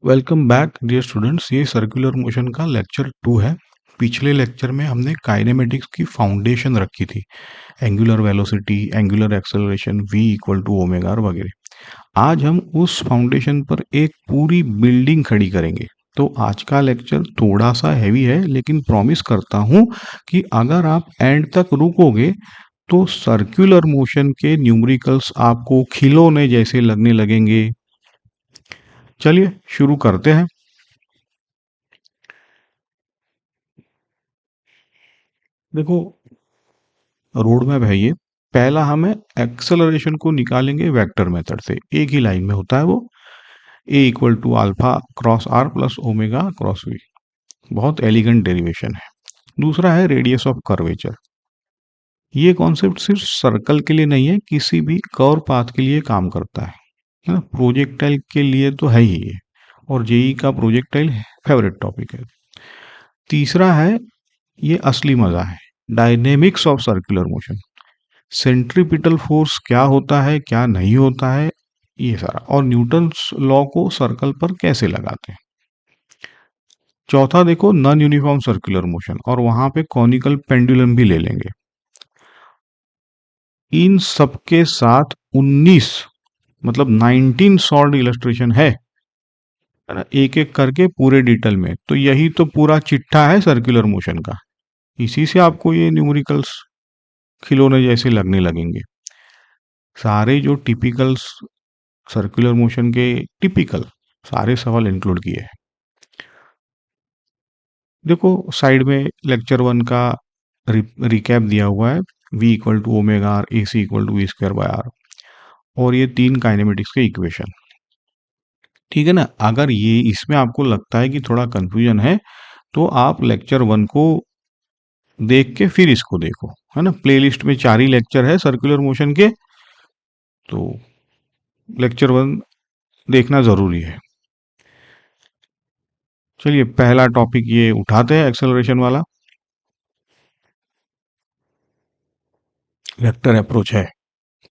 Welcome back dear students. ये circular motion का lecture 2 है। पिछले लेक्चर में हमने काइनेमेटिक्स की फाउंडेशन रखी थी, angular velocity, angular acceleration, v equal to omega वगैरह। आज हम उस फाउंडेशन पर एक पूरी बिल्डिंग खड़ी करेंगे। तो आज का लेक्चर थोड़ा सा हैवी है, लेकिन प्रॉमिस करता हूँ कि अगर आप एंड तक रुकोगे तो सर्कुलर मोशन के न्यूमेरिकल्स आपको खिलौने जैसे लगने लगेंगे। चलिए शुरू करते हैं। देखो, रोड मैप है ये। पहला हमें एक्सेलरेशन को निकालेंगे वेक्टर मेथड से। एक ही लाइन में होता है वो, A equal to alpha cross R plus omega cross V. बहुत एलिगेंट डेरिवेशन है। दूसरा है रेडियस ऑफ कर्वेचर। ये कॉन्सेप्ट सिर्फ सर्कल के लिए नहीं है, किसी भी कर्व पाथ के लिए काम करता है ना। प्रोजेक्टाइल के लिए तो है ही ये, और जेई का प्रोजेक्टाइल फेवरेट टॉपिक है। तीसरा है, ये असली मजा है, dynamics of circular motion. Centripetal force क्या होता है, क्या नहीं होता है, ये सारा, और न्यूटन्स लॉ को सर्कल पर कैसे लगाते हैं। चौथा देखो, नॉन यूनिफॉर्म सर्कुलर मोशन, और वहां पे कॉनिकल पेंडुलम भी ले लेंगे। इन सबके साथ 19 मतलब 19 शॉर्ट इलस्ट्रेशन है ना, एक एक करके पूरे डिटेल में। तो यही तो पूरा चिट्ठा है सर्कुलर मोशन का। इसी से आपको ये न्यूमेरिकल्स खिलौने जैसे लगने लगेंगे। सारे जो टिपिकल सर्कुलर मोशन के टिपिकल सारे सवाल इंक्लूड किए हैं। देखो साइड में लेक्चर 1 का रिकैप दिया हुआ है, v equal to omega R, A C equal to we square by R, और ये 3 काइनेमेटिक्स के इक्वेशन। ठीक है ना। अगर ये इसमें आपको लगता है कि थोड़ा कंफ्यूजन है, तो आप लेक्चर 1 को देख के फिर इसको देखो, है ना। प्लेलिस्ट में 4 ही लेक्चर है सर्कुलर मोशन के, तो लेक्चर 1 देखना जरूरी है। चलिए पहला टॉपिक ये उठाते हैं, एक्सेलरेशन वाला। वेक्टर अप्रोच है।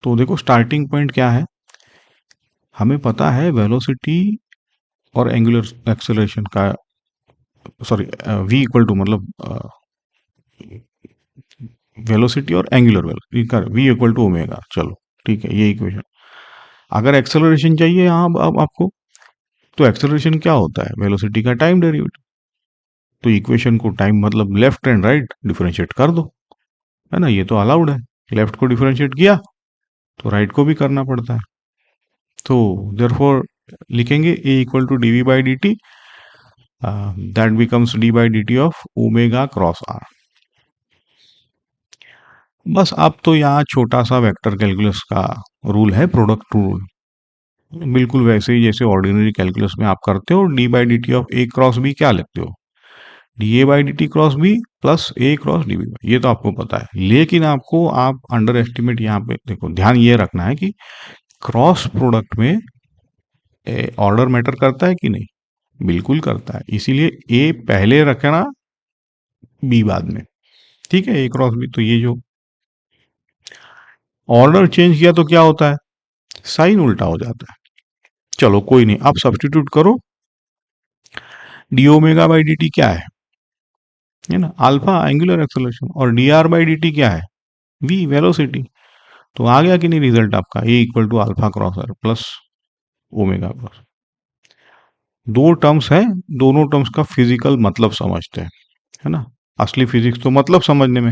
तो देखो स्टार्टिंग पॉइंट क्या है, हमें पता है वेलोसिटी और एंगुलर एक्सेलरेशन का, सॉरी, v इक्वल टू मतलब वेलोसिटी और एंगुलर वेलोसिटी का v इक्वल टू ओमेगा। चलो ठीक है, ये इक्वेशन। अगर एक्सेलरेशन चाहिए यहाँ अब आपको, तो एक्सेलरेशन क्या होता है, वेलोसिटी का टाइम डेरिवेटिव। तो इक्वेशन को टाइम मतलब लेफ्ट एंड राइट डिफरेंशिएट कर दो, है ना। ये तो अलाउड है, लेफ्ट को डिफरेंशिएट किया तो राइट को भी करना पड़ता है। तो देयरफॉर लिखेंगे a equal to D V by D T, that becomes D by D T of omega cross R. बस अब तो यहाँ छोटा सा वेक्टर कैलकुलस का रूल है, प्रोडक्ट रूल, बिल्कुल वैसे ही जैसे ऑर्डिनरी कैलकुलस में आप करते हो। D by D T of A cross B क्या लिखते हो, D A by D T cross B plus A cross D B. ये तो आपको पता है, लेकिन आपको आप अंडर एस्टिमेट यहाँ पे देखो, ध्यान ये रखना है कि क्रॉस प्रोडक्ट में ऑर्डर मैटर करता है कि नहीं, बिल्कुल करता है। इसीलिए ए पहले रखना, बी बाद में। ठीक है, ए क्रॉस बी। तो ये जो ऑर्डर चेंज किया तो क्या होता है, साइन उल्टा हो जाता है। चलो कोई नहीं, आप सब्स्टिट्यूट करो। D omega by D T क्या है ना, अल्फा एंगुलर एक्सेलरेशन, और D R by D T क्या है, वी वेलोसिटी। तो आ गया कि नहीं रिजल्ट आपका, A equal to alpha cross R plus omega cross. दो टर्म्स है, दोनों टर्म्स का फिजिकल मतलब समझते हैं, है ना। असली फिजिक्स तो मतलब समझने में।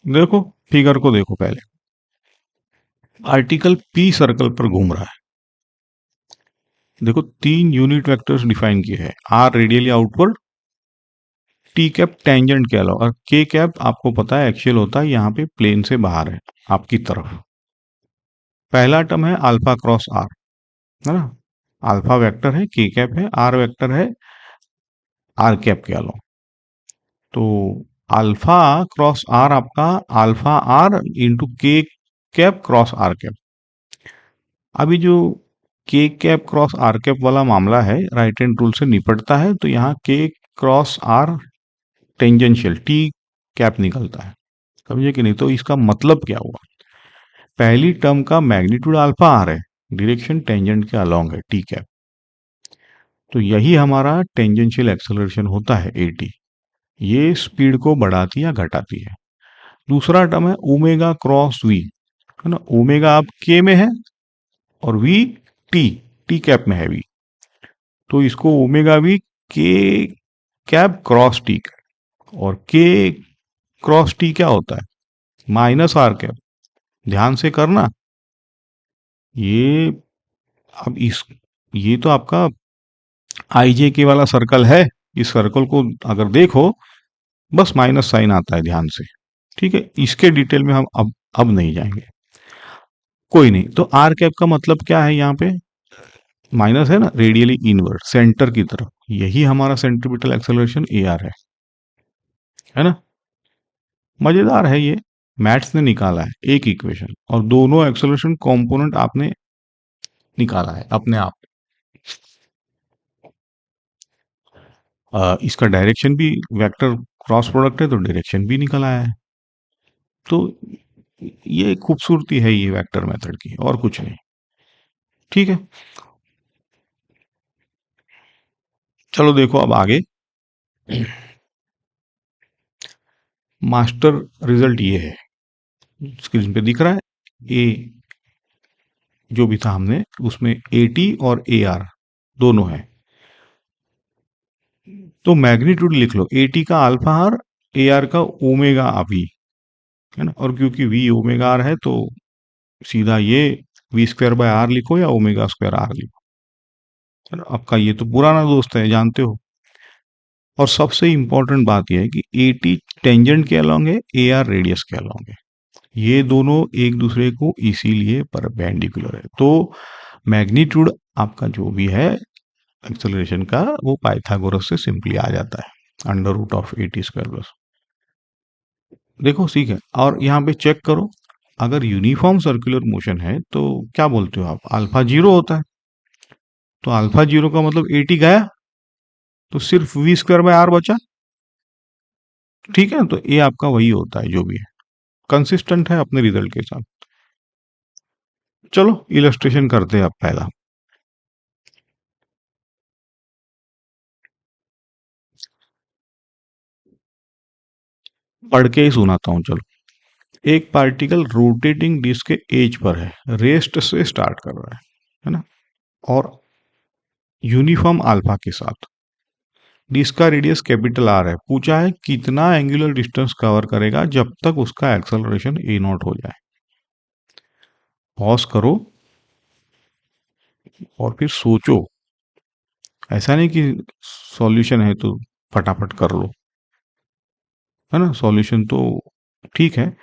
देखो फिगर को देखो पहले, आर्टिकल पी सर्कल पर घूम रहा है। देखो 3 यूनिट वेक्टर्स डिफाइन किए हैं, R radially outward, T cap tangent के अलावा, और के कैप आपको पता है एक्सियल होता है, यहाँ पे प्लेन से बाहर है आपकी तरफ। पहला टर्म है अल्फा क्रॉस आर, है ना। अल्फा वेक्टर है, के कैप है, आर वेक्टर है आर कैप के अलावा। तो अल्फा क्रॉस आर आपका अल्फा आर इंटू के कैप क्रॉस आर कैप। अभी जो के कैप क्रॉस आर कैप वाला मामला है, राइट हैंड रूल से निपटता है, तो यहाँ K cross R tangential T cap निकलता है, समझे कि नहीं। तो इसका मतलब क्या हुआ, पहली टर्म का मैग्नीट्यूड अल्फा आर है, डायरेक्शन टेंजेंट के अलोंग है, टी कैप। तो यही हमारा टेंजेंशियल एक्सेलरेशन होता है, एटी। ये स्पीड को बढ़ाती या घटाती है। दूसरा टर्म है ओमेगा क्रॉस वी, है ना। ओमेगा अब के में है और वी टी, टी कैप में है वी, तो इसको omega V K cap cross T cap. और के क्रॉस टी क्या होता है? Minus R cap. ध्यान से करना, ये अब इस ये तो आपका आई के वाला सर्कल है। इस सर्कल को अगर देखो, बस माइनस साइन आता है, ध्यान से। ठीक है, इसके डिटेल में हम अब नहीं जाएंगे, कोई नहीं। तो आर कैप का मतलब क्या है? यहाँ पे माइनस है ना, रेडियली इनवर्ड, सेंटर की तरफ। यही हमारा सेंट्रीपिटल एक्सेलरेशन ए आर है ना। मजेदार है ये, मैथ्स ने निकाला है एक इक्वेशन, और दोनों एक्सेलरेशन कंपोनेंट आपने निकाला है अपने आप। इसका डायरेक्शन भी वेक्टर क्रॉस प्रोडक्ट है, तो डायरेक्शन भी निकल आया है। तो ये खूबसूरती है ये वेक्टर मेथड की, और कुछ नहीं। ठीक है, चलो देखो अब आगे। मास्टर रिजल्ट ये है, स्क्रीन पे दिख रहा है। ए जो भी था हमने उसमें ए टी और ए आर दोनों है। तो मैग्नीट्यूड लिख लो, ए टी का अल्फा आर, ए आर का ओमेगा वी, है ना। और क्योंकि वी ओमेगा आर है, तो सीधा ये वी स्क्वायर बाय आर लिखो या ओमेगा स्क्वायर आर लिखो, है ना। आपका ये तो पुराना दोस्त है, जानते हो। और सबसे इंपॉर्टेंट बात यह है कि ए टी टेंजेंट के अलोंग है, ए आर रेडियस के अलोंग है। ये दोनों एक दूसरे को इसीलिए परपेंडिकुलर है। तो मैग्नीट्यूड आपका जो भी है एक्सेलरेशन का, वो पाइथागोरस से सिंपली आ जाता है, under root of a t square plus. देखो ठीक है, और यहाँ पे चेक करो, अगर यूनिफॉर्म सर्कुलर मोशन है तो क्या बोलते हो आप? अल्फा जीरो होता है। तो अल्फा जीरो का मतलब ए टी गया, तो सिर्फ वी स्क्वायर बाय आर बचा। ठीक है, तो ये आपका वही होता है जो भी है, कंसिस्टेंट है अपने रिजल्ट के साथ। चलो इलस्ट्रेशन करते हैं अब पहला। पढ़ के ही सुनाता हूं, चलो। एक पार्टिकल रोटेटिंग डिस्क के एज पर है, रेस्ट से स्टार्ट कर रहा है ना, और यूनिफॉर्म अल्फा के साथ। डिस्क का रेडियस कैपिटल आर है। पूछा है कितना एंगुलर डिस्टेंस कवर करेगा जब तक उसका एक्सेलरेशन ए नॉट हो जाए। पॉज करो और फिर सोचो। ऐसा नहीं कि सॉल्यूशन है तो फटाफट कर लो, है ना। सॉल्यूशन तो ठीक है,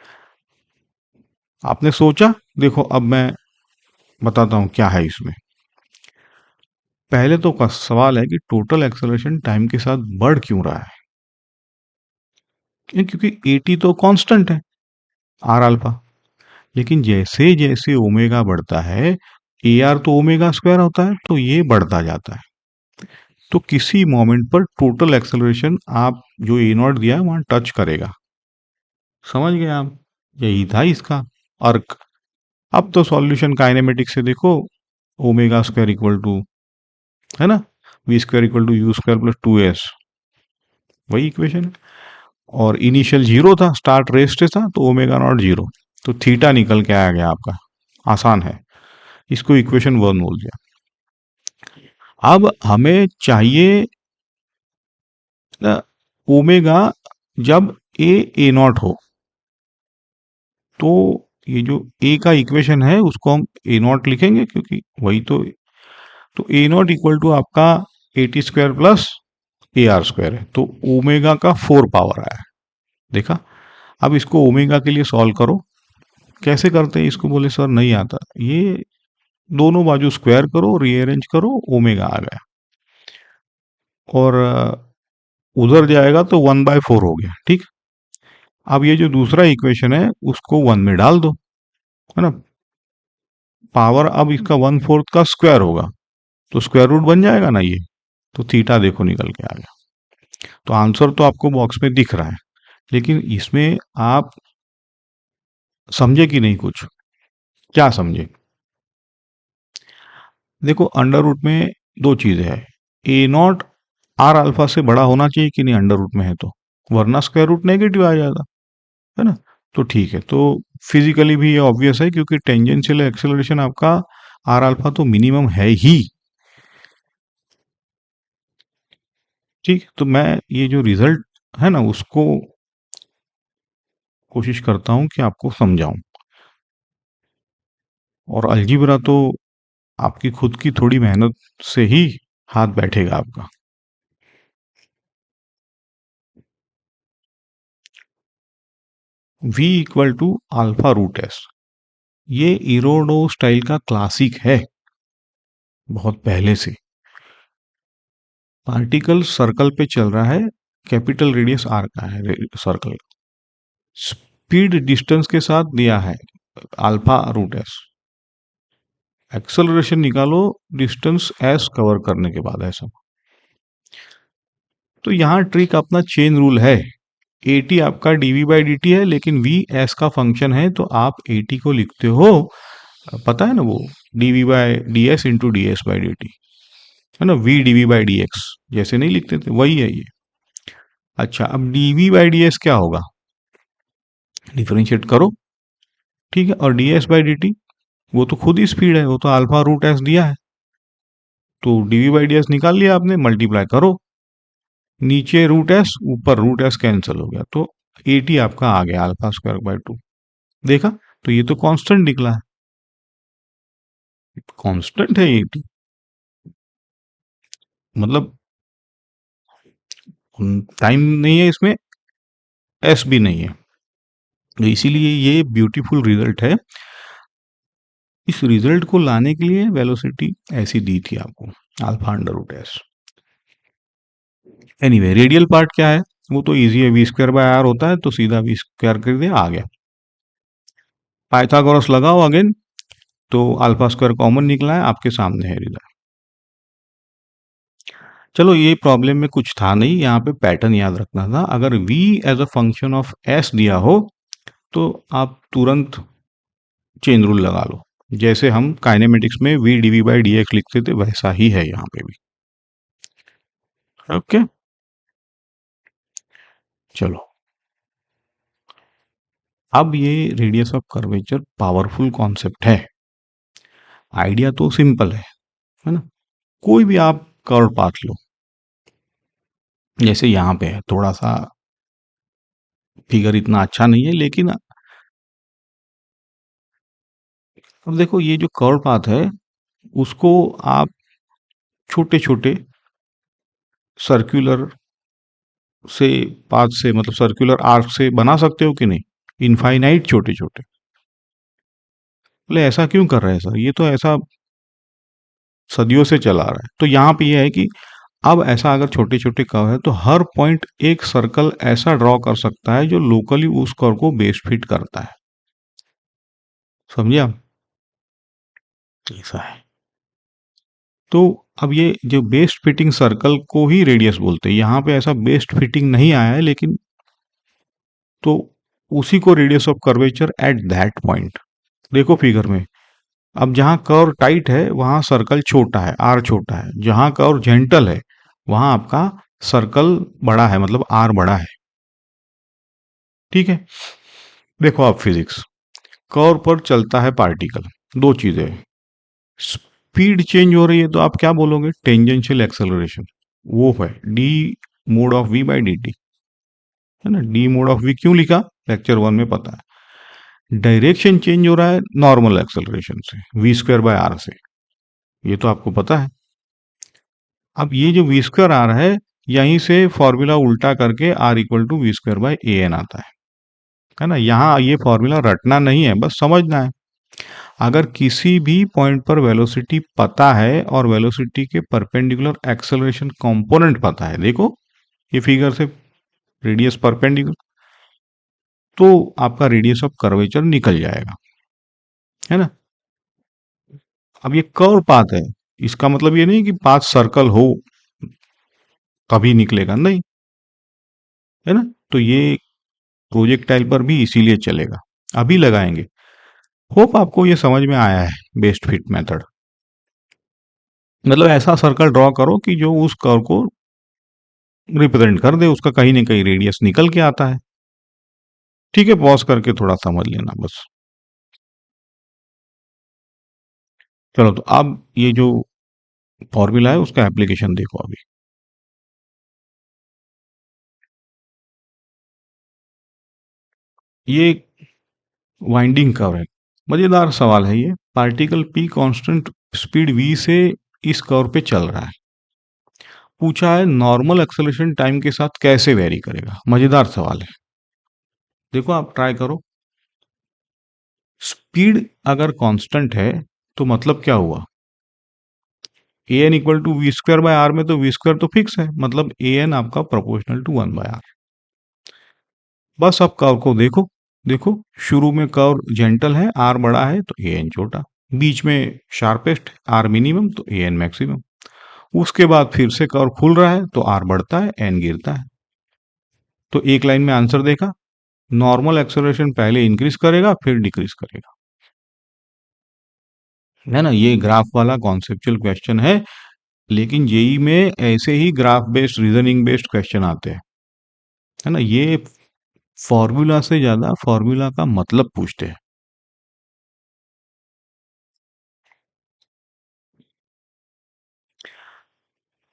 आपने सोचा। देखो अब मैं बताता हूं क्या है इसमें। पहले तो का सवाल है कि टोटल एक्सेलरेशन टाइम के साथ बढ़ क्यों रहा है? क्योंकि एटी तो कांस्टेंट है, आर अल्फा। लेकिन जैसे जैसे ओमेगा बढ़ता है, ए आर तो ओमेगा स्क्वायर होता है, तो ये बढ़ता जाता है। तो किसी मोमेंट पर टोटल एक्सेलरेशन आप जो ए नॉट दिया है वहां टच करेगा। समझ गए आप? यही था इसका अर्क। अब तो सॉल्यूशन काइनेमेटिक से देखो, ओमेगा स्क्वायर इक्वल टू, है ना, v square equal to u square plus two s, वही इक्वेशन है। और इनिशियल जीरो था, स्टार्ट रेस्ट था, तो ओमेगा नॉट जीरो, तो थीटा निकल के आ गया आपका। आसान है, इसको इक्वेशन वन बोल दिया। अब हमें चाहिए ना ओमेगा जब ए नॉट हो। तो ये जो ए का इक्वेशन है उसको हम ए नॉट लिखेंगे, क्योंकि वही तो ए नॉट इक्वल टू आपका ए t square plus A R square है। तो ओमेगा का 4 पावर आया, देखा। अब इसको ओमेगा के लिए सॉल्व करो। कैसे करते हैं इसको? बोले सर नहीं आता। ये दोनों बाजू स्क्वायर करो, रीअरेंज करो, ओमेगा आ गया। और उधर जाएगा तो 1/4 हो गया। ठीक, अब ये जो दूसरा इक्वेशन है उसको वन में डाल दो, है ना। पावर अब इसका 1/4 का स्क्वायर होगा, तो स्क्वायर रूट बन जाएगा ना ये। तो थीटा देखो निकल के आ गया। तो आंसर तो आपको बॉक्स में दिख रहा है, लेकिन इसमें आप समझे कि नहीं कुछ? क्या समझे? देखो अंडर रूट में दो चीजें है, ए नॉट आर अल्फा से बड़ा होना चाहिए कि नहीं अंडर रूट में है तो, वरना स्क्वायर रूट नेगेटिव आ जाएगा, है ना। तो ठीक है, तो फिजिकली भी ये ऑब्वियस है क्योंकि टेंजेंशियल एक्सेलरेशन आपका आर अल्फा तो मिनिमम है ही। ठीक, तो मैं ये जो रिजल्ट है ना उसको कोशिश करता हूं कि आपको समझाऊं, और अलजीब्रा तो आपकी खुद की थोड़ी मेहनत से ही हाथ बैठेगा आपका। v equal to alpha root s, ये इरोडो स्टाइल का क्लासिक है बहुत पहले से। पार्टिकल सर्कल पे चल रहा है, कैपिटल रेडियस आर का है सर्कल, स्पीड डिस्टेंस के साथ दिया है अल्फा रूट एस, एक्सेलरेशन निकालो डिस्टेंस एस कवर करने के बाद ऐसा। तो यहाँ ट्रिक अपना चेन रूल है, ए टी आपका डीवी बाई डी टी है लेकिन वी एस का फंक्शन है, तो आप ए टी को लिखते हो, पता है ना वो, dv by d s into d s by D t, है ना, v dv by d x जैसे नहीं लिखते थे, वही है ये। अच्छा, अब डीवी बाई डी एस क्या होगा, डिफरेंशिएट करो, ठीक है, और D s by D T वो तो खुद ही स्पीड है, वो तो अल्फा रूट एस दिया है, तो डीवी बाई डी एस निकाल लिया आपने, मल्टीप्लाई करो, नीचे रूट एस ऊपर रूट एस कैंसिल हो गया, तो ए टी आपका आ गया अल्फा स्क्वायर बाय टू। देखा, तो ये तो कांस्टेंट निकला है, कांस्टेंट है ए टी, मतलब टाइम नहीं है इसमें, एस भी नहीं है, तो इसीलिए ये ब्यूटीफुल रिजल्ट है। इस रिजल्ट को लाने के लिए वेलोसिटी ऐसी दी थी आपको, alpha under root s. Anyway, radial part क्या है, वो तो इजी है, वी स्क्वायर बाय आर होता है, तो सीधा वी स्क्वायर कर दिया, आ गया। पाइथागोरस लगाओ अगेन, तो अल्फा स्क्वायर कॉमन निकला है, आपके सामने है रिजल्ट। चलो, ये प्रॉब्लम में कुछ था नहीं, यहाँ पे पैटर्न याद रखना था, अगर v as a function of s दिया हो तो आप तुरंत चेन रूल लगा लो, जैसे हम काइनेमेटिक्स में v dv by d x लिखते थे वैसा ही है यहाँ पे भी। ओके, चलो, अब ये radius of curvature powerful concept है, आइडिया तो सिंपल है ना। कोई भी आप कर्व पाथ लो, जैसे यहाँ पे है, थोड़ा सा फिगर इतना अच्छा नहीं है लेकिन अब देखो ये जो कर्व पाथ है उसको आप छोटे छोटे सर्कुलर से पाथ से, मतलब सर्कुलर आर्क से बना सकते हो कि नहीं, इनफाइनाइट छोटे छोटे। बोले ऐसा क्यों कर रहे हैं सर, ये तो ऐसा सदियों से चला आ रहा है, तो यहाँ पे ये है कि अब ऐसा अगर छोटे छोटे कर्व है तो हर पॉइंट एक सर्कल ऐसा ड्रॉ कर सकता है जो लोकली उस कर्व को बेस फिट करता है, समझे आप, ऐसा है। तो अब ये जो बेस्ट फिटिंग सर्कल को ही रेडियस बोलते हैं, यहाँ पे ऐसा बेस्ट फिटिंग नहीं आया है लेकिन, तो उसी को radius of curvature at that point. देखो फिगर में, अब जहां कर्व टाइट है वहां सर्कल छोटा है, आर छोटा है, जहां कर्व जेंटल है वहां आपका सर्कल बड़ा है, मतलब आर बड़ा है, ठीक है। देखो आप फिजिक्स, कर्व पर चलता है पार्टिकल, दो चीजें, स्पीड चेंज हो रही है तो आप क्या बोलोगे, टेंजेंशियल एक्सेलरेशन, वो है d mod of v by D t, है ना, डी मोड ऑफ वी क्यों लिखा, लेक्चर वन में पता है। डायरेक्शन चेंज हो रहा है नॉर्मल एक्सेलरेशन से, वी स्क्वायर बाय आर से, ये तो आपको पता है। अब ये जो वी स्क्वायर आ रहा है, यहीं से फॉर्मूला उल्टा करके r equal to we square by A n आता है ना। यहाँ ये फॉर्मूला रटना नहीं है, बस समझना है। अगर किसी भी पॉइंट पर वेलोसिटी पता है और वेलोसिटी के परपेंडिकुलर एक्सेलरेशन कंपोनेंट पता है, देखो ये फिगर से रेडियस परपेंडिकुलर, तो आपका रेडियस ऑफ कर्वेचर निकल जाएगा, है ना। अब ये कर्व पाथ है, इसका मतलब ये नहीं कि पाथ सर्कल हो तभी निकलेगा, नहीं, है ना। तो ये प्रोजेक्टाइल पर भी इसीलिए चलेगा, अभी लगाएंगे। होप आपको ये समझ में आया है बेस्ट फिट मेथड। मतलब ऐसा सर्कल ड्रॉ करो कि जो उस कर्व को रिप्रेजेंट कर दे, उसका कहीं ना कहीं रेडियस निकल के आता है। ठीक है, पॉज करके थोड़ा समझ लेना बस। चलो, तो अब ये जो फॉर्मूला है उसका एप्लीकेशन देखो अभी। ये वाइंडिंग कर्व है। मजेदार सवाल है ये। Particle p constant speed v से इस कर्व पे चल रहा है। पूछा है नॉर्मल एक्सेलरेशन टाइम के साथ कैसे वेरी करेगा। मजेदार सवाल है। देखो, आप ट्राई करो। स्पीड अगर कांस्टेंट है तो मतलब क्या हुआ? A N equal to we square by R में तो वी स्क्वायर तो फिक्स है, मतलब ए एन आपका प्रोपोर्शनल टू 1/r। बस अब कर्व को देखो। देखो, शुरू में कर्व जेंटल है, आर बड़ा है तो ए एन छोटा। बीच में शार्पेस्ट, आर मिनिमम तो ए एन मैक्सिमम। उसके बाद फिर से कर्व खुल रहा है तो आर बढ़ता है, एन गिरता है। तो एक लाइन में आंसर देखा। नॉर्मल एक्सेलरेशन पहले इंक्रीज करेगा फिर डिक्रीज करेगा, है ना। ये ग्राफ वाला कॉन्सेप्चुअल क्वेश्चन है, लेकिन जेई में ऐसे ही graph based reasoning based question आते हैं, है ना। ये फॉर्मूला से ज्यादा फॉर्मूला का मतलब पूछते हैं।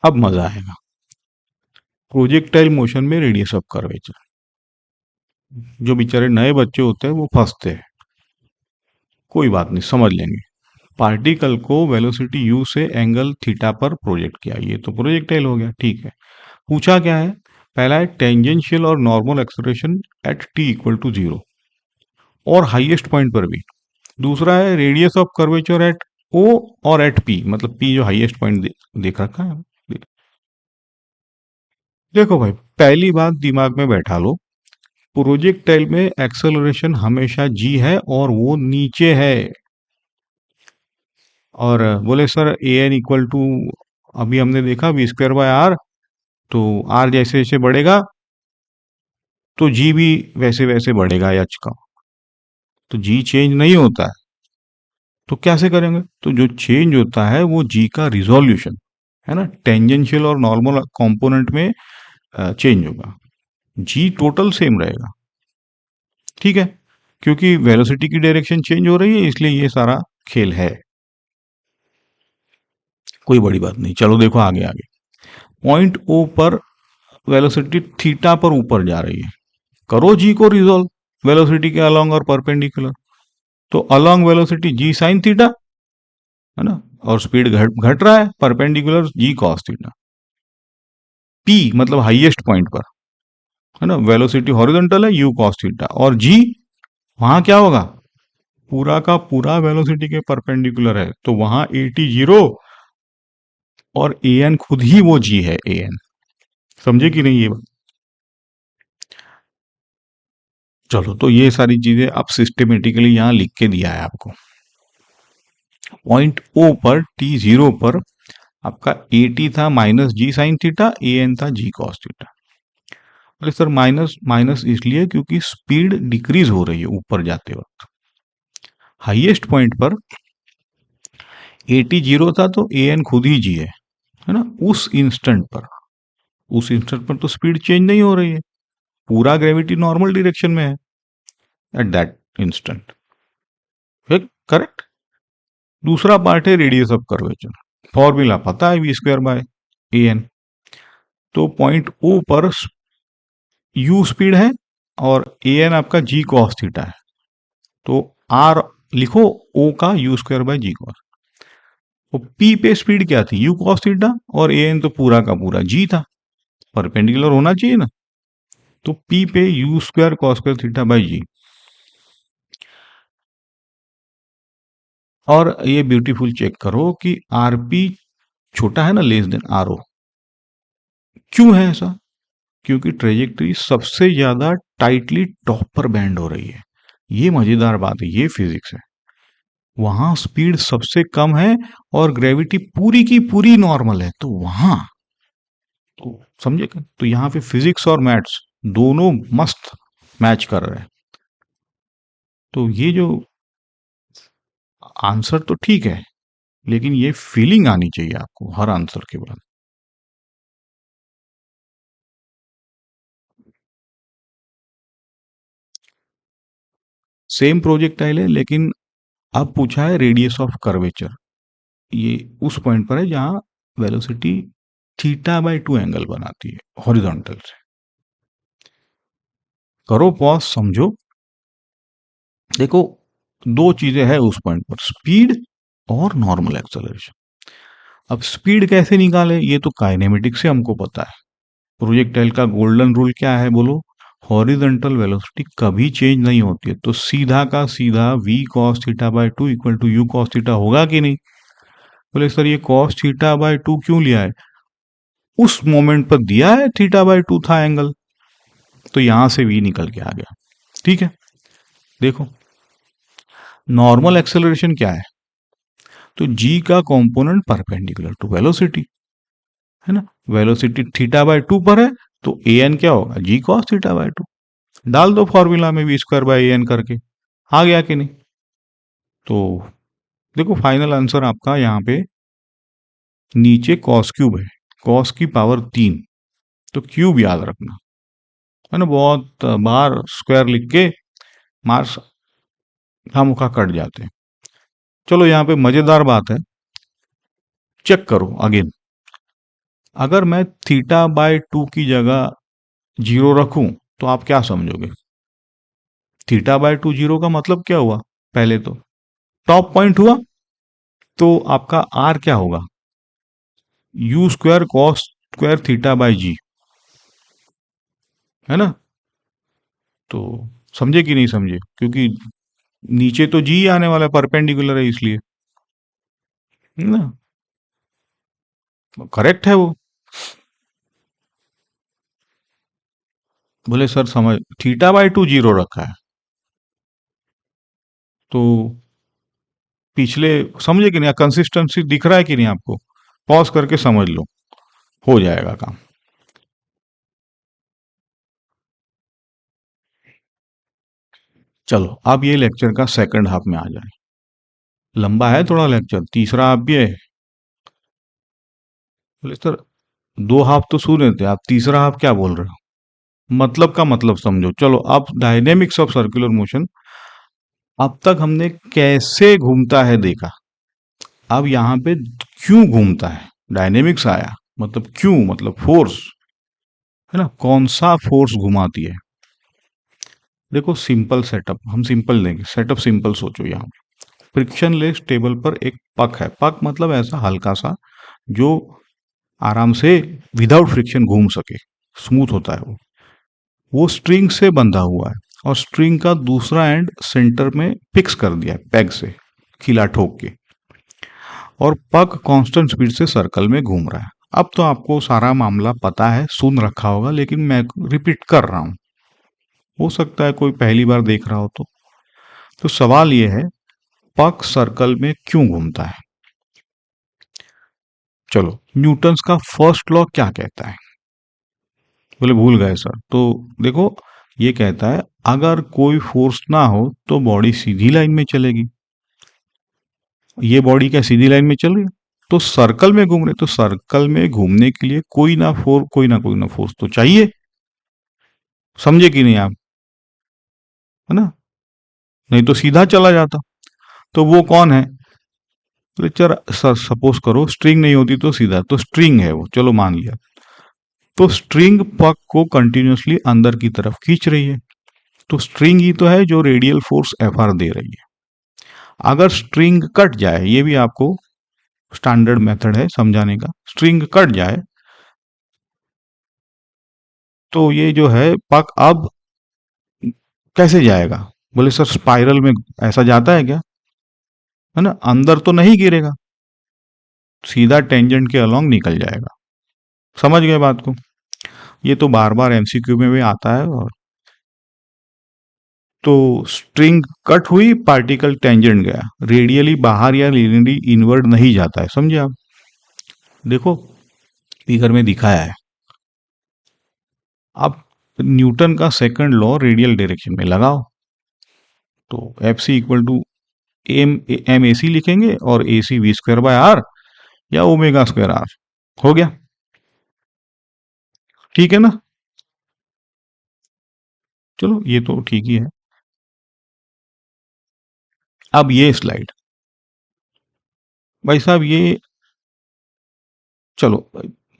अब मजा आएगा। प्रोजेक्टाइल मोशन में रेडियस ऑफ कर्वेचर। जो बेचारे नए बच्चे होते हैं वो फंसते हैं। कोई बात नहीं, समझ लेंगे। पार्टिकल को वेलोसिटी u से एंगल थीटा पर प्रोजेक्ट किया, ये तो प्रोजेक्टाइल हो गया, ठीक है। पूछा क्या है? पहला है टेंजेंशियल और normal acceleration at t equal to 0 और हाईएस्ट पॉइंट पर भी। दूसरा है radius of curvature at o और एट p, मतलब p जो हाईएस्ट पॉइंट देख रखा है। देखो भाई, पहली बात दिमाग में बैठा लो। प्रोजेक्टाइल में एक्सेलरेशन हमेशा g है और वो नीचे है। और बोले sir a N equal to, अभी हमने देखा वी स्क्वायर बाय आर, तो आर जैसे जैसे बढ़ेगा तो जी भी वैसे वैसे बढ़ेगा एच का। तो जी चेंज नहीं होता है, तो कैसे करेंगे? तो जो चेंज होता है वो जी का रिजोल्यूशन, है ना। टेंजेंशियल और नॉर्मल कंपोनेंट में चेंज होगा, जी टोटल सेम रहेगा। ठीक है, क्योंकि वेलोसिटी की डायरेक्शन चेंज हो रही है, इसलिए ये सारा खेल है। कोई बड़ी बात नहीं, चलो देखो आगे आगे। पॉइंट ओ पर वेलोसिटी थीटा पर ऊपर जा रही है। करो जी को रिजोल्व वेलोसिटी के अलोंग और परपेंडिकुलर। तो अलोंग वेलोसिटी जी साइन थीटा, है ना। और स्पीड घट घट रहा है, परपेंडिकुलर जी कॉस थीटा। पी मतलब हाईएस्ट पॉइंट पर, है ना, वेलोसिटी हॉरिजॉन्टल है, यू कॉस थीटा। और जी वहां क्या होगा? पूरा का पूरा वेलोसिटी के परपेंडिकुलर है, तो वहां ए टी जीरो और ए एन खुद ही वो जी है, ए एन। समझे कि नहीं ये बात? चलो, तो ये सारी चीजें अब सिस्टमेटिकली यहां लिख के दिया है आपको। पॉइंट ओ पर टी जीरो पर आपका ए टी था minus ji sine theta, A N था जी कॉस थीटा। अरे सर, माइनस माइनस इसलिए क्योंकि स्पीड डिक्रीज हो रही है ऊपर जाते वक्त। हाईएस्ट पॉइंट पर ए टी जीरो था तो ए एन खुद ही जी है ना। उस इंस्टेंट पर तो स्पीड चेंज नहीं हो रही है, पूरा ग्रेविटी नॉर्मल डायरेक्शन में है एट दैट इंस्टेंट। करेक्ट। दूसरा पार्ट है रेडियस ऑफ कर्वेचर। फॉर्मूला पता है, v square by A n. तो पॉइंट ओ पर यू स्पीड है और ए एन आपका जी कॉस थीटा है। तो आर लिखो, ओ का u square by g cos. तो पी पे स्पीड क्या थी? यू कॉस थीटा, और ए एन तो पूरा का पूरा जी था, परपेंडिकुलर होना चाहिए ना। तो पी पे U square cos square theta by G. और ये ब्यूटीफुल चेक करो कि आरपी छोटा है ना, लेस देन आर ओ। क्यों है ऐसा? क्योंकि ट्रेजेक्टरी सबसे ज्यादा टाइटली टॉप पर बैंड हो रही है। ये मजेदार बात है, ये फिजिक्स है। वहां स्पीड सबसे कम है और ग्रेविटी पूरी की पूरी नॉर्मल है, तो वहां, तो समझे क्या? तो यहाँ पे फिजिक्स और मैथ्स दोनों मस्त मैच कर रहे हैं। तो ये जो आंसर तो ठीक है, लेकिन ये फीलिंग आनी चाहिए आपको हर आंसर के बाद। सेम प्रोजेक्टाइल है, लेकिन अब पूछा है रेडियस ऑफ कर्वेचर। ये उस पॉइंट पर है जहां वेलोसिटी थीटा बाय 2 एंगल बनाती है हॉरिजॉन्टल से। करो पॉज, समझो। देखो, दो चीजें हैं उस पॉइंट पर, स्पीड और नॉर्मल एक्सेलरेशन। अब स्पीड कैसे निकाले, ये तो काइनेमेटिक्स से हमको पता है। प्रोजेक्टाइल का गोल्डन रूल क्या है बोलो? हॉरिजॉन्टल वेलोसिटी कभी चेंज नहीं होती है, तो सीधा का सीधा v cos theta by 2 equal to u cos theta होगा कि नहीं? बोले सर ये cos थीटा बाय 2 क्यों लिया है? उस मोमेंट पर दिया है थीटा बाय 2 था एंगल, तो यहां से v निकल के आ गया। ठीक है, देखो नॉर्मल एक्सेलरेशन क्या है, तो g का कंपोनेंट परपेंडिकुलर टू वेलोसिटी है ना। वेलोसिटी थीटा बाय 2 पर है, तो ए एन क्या होगा? G cos theta by 2। डाल दो फॉर्मूला में v square by A n करके, आ गया कि नहीं? तो देखो फाइनल आंसर आपका यहाँ पे नीचे कॉस क्यूब है, कॉस की पावर 3, तो क्यूब याद रखना है ना। बहुत बार स्क्वायर लिख के मार्क्स खामोखा कट जाते हैं। चलो यहाँ पे मजेदार बात है, चेक करो अगेन। अगर मैं थीटा बाय 2 की जगह जीरो रखूं तो आप क्या समझोगे? थीटा बाय 2 जीरो का मतलब क्या हुआ? पहले तो टॉप पॉइंट हुआ, तो आपका आर क्या होगा? U square cos square theta by G, है ना। तो समझे कि नहीं समझे? क्योंकि नीचे तो जी आने वाला है, परपेंडिकुलर है इसलिए, है ना। करेक्ट है वो। बोले सर समझ, थीटा बाय 2 जीरो रखा है, तो पिछले समझे कि नहीं? कंसिस्टेंसी दिख रहा है कि नहीं आपको? पॉज करके समझ लो, हो जाएगा काम। चलो अब ये लेक्चर का सेकंड हाफ में आ जाए। लंबा है थोड़ा लेक्चर, तीसरा हाफ भी है। बोले सर दो हाफ तो सुने थे, आप तीसरा हाफ क्या बोल रहे हो? मतलब का मतलब समझो। चलो अब डायनेमिक्स ऑफ सर्कुलर मोशन, अब तक हमने कैसे घूमता है देखा, अब यहाँ पे क्यों घूमता है। डायनेमिक्स आया, मतलब क्यों, मतलब फोर्स, है ना। कौन सा फोर्स घुमाती है? देखो सिंपल सेटअप, हम सिंपल लेंगे सेटअप, सिंपल सोचो। यहाँ फ्रिक्शन लेस टेबल पर एक पक है, पक मतलब ऐसा हल्का सा जो आराम से विदाउट फ्रिक्शन घूम सके, स्मूथ होता है वो स्ट्रिंग से बंधा हुआ है, और स्ट्रिंग का दूसरा एंड सेंटर में फिक्स कर दिया है पैग से, खिला ठोक के, और पग कांस्टेंट स्पीड से सर्कल में घूम रहा है। अब तो आपको सारा मामला पता है, सुन रखा होगा, लेकिन मैं रिपीट कर रहा हूं, हो सकता है कोई पहली बार देख रहा हो तो सवाल यह है, पग सर्कल में क्यों घूमता है? चलो न्यूटन्स का फर्स्ट लॉ क्या कहता है? बोले भूल गए सर, तो देखो ये कहता है अगर कोई फोर्स ना हो तो बॉडी सीधी लाइन में चलेगी। ये बॉडी क्या सीधी लाइन में चल रही है? तो सर्कल में घूम रहे, तो सर्कल में घूमने के लिए कोई ना फोर्स तो चाहिए। समझे कि नहीं आप? है ना, नहीं तो सीधा चला जाता। तो वो कौन है? तो चल सर सपोज करो स्ट्रिंग नहीं होती तो सीधा, तो स्ट्रिंग है वो, चलो मान लिया। तो स्ट्रिंग पक को कंटिन्यूअसली अंदर की तरफ खींच रही है, तो स्ट्रिंग ही तो है जो रेडियल फोर्स एफ आर दे रही है। अगर स्ट्रिंग कट जाए, ये भी आपको स्टैंडर्ड मेथड है समझाने का, स्ट्रिंग कट जाए तो ये जो है पक अब कैसे जाएगा? बोले सर स्पाइरल में ऐसा जाता है क्या? है ना, अंदर तो नहीं गिरेगा, सीधा टेंजेंट के अलोंग निकल जाएगा। समझ गए बात को? ये तो बार बार एमसीक्यू में भी आता है। और तो स्ट्रिंग कट हुई, पार्टिकल टेंजेंट गया, रेडियली बाहर या लीनियरली इनवर्ड नहीं जाता है, समझे आप? देखो फिगर में दिखाया है। अब न्यूटन का सेकंड लॉ रेडियल डायरेक्शन में लगाओ, तो F C equal to M A C लिखेंगे और A C V square by are या ओमेगा स्क्वायर आर। हो गया, ठीक है ना। चलो ये तो ठीक ही है। अब ये स्लाइड, भाई साहब ये, चलो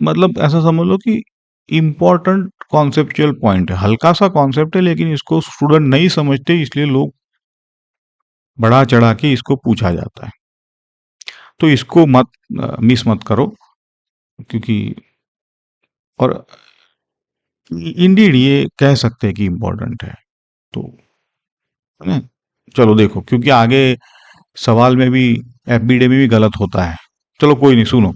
मतलब ऐसा समझ लो कि इंपॉर्टेंट कॉन्सेप्चुअल पॉइंट है, हल्का सा कॉन्सेप्ट है, लेकिन इसको स्टूडेंट नहीं समझते, इसलिए लोग बढ़ा चढ़ा के इसको पूछा जाता है। तो इसको मत मिस मत करो, क्योंकि और इंडीड ये कह सकते हैं कि इम्पोर्टेंट है। तो है ना? चलो देखो, क्योंकि आगे सवाल में भी एफबीडे में भी गलत होता है। चलो कोई नहीं, सुनो।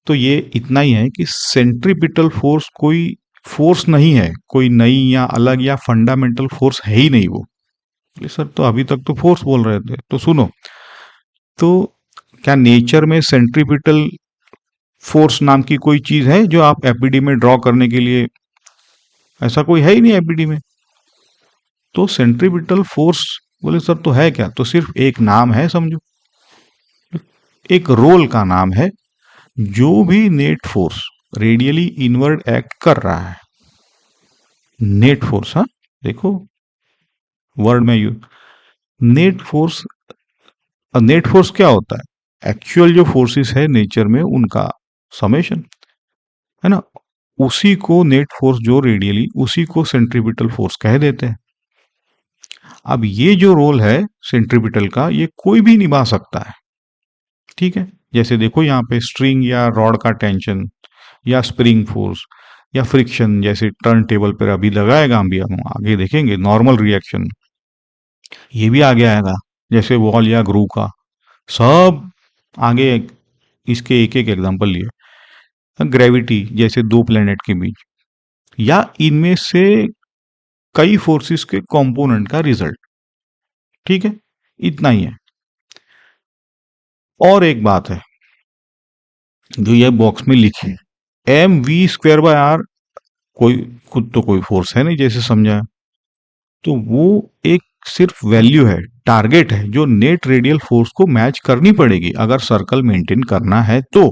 तो ये इतना ही है कि सेंट्रीपिटल फोर्स कोई फोर्स नहीं है, कोई नई या अलग या फंडामेंटल फोर्स है ही नहीं वो। बोले सर तो अभी तक तो फोर्स बोल रहे थे, तो सुनो। तो क्या नेचर में सेंट्रीपिटल फोर्स नाम की कोई चीज है जो आप एफबीडी में ड्रॉ करने के लिए, ऐसा कोई है ही नहीं एफबीडी में। तो सेंट्रीपिटल फोर्स, बोले सर तो है क्या, तो सिर्फ एक नाम है समझो, एक रोल का नाम है। जो भी net force radially inward act कर रहा है, नेट फोर्स, हाँ देखो वर्ड में you, net force. Net force क्या होता है, एक्चुअल जो फोर्सेस है नेचर में उनका समेशन, है ना। उसी को नेट फोर्स जो रेडियली, उसी को सेंट्रीपिटल फोर्स कह देते हैं। अब ये जो रोल है सेंट्रीपिटल का, ये कोई भी निभा सकता है, ठीक है। जैसे देखो यहाँ पे स्ट्रिंग या रॉड का टेंशन, या स्प्रिंग फोर्स, या फ्रिक्शन, जैसे टर्न टेबल पर अभी लगाएगा, हम आगे देखेंगे नॉर्मल रिएक्शन, ये भी आगे आएगा, जैसे वॉल या ग्रू का, सब आगे। इसके एक एक एग्जांपल लिए, ग्रेविटी जैसे दो प्लेनेट के बीच, या इनमें से कई फोर्सेस के कंपोनेंट का रिजल्ट, ठीक है। इतना ही है। और एक बात है जो ये बॉक्स में लिखी है, m we square by r, कोई खुद तो कोई फोर्स है नहीं जैसे समझा है, तो वो एक सिर्फ वैल्यू है, टारगेट है, जो नेट रेडियल फोर्स को मैच करनी पड़ेगी अगर सर्कल मेंटेन करना है तो,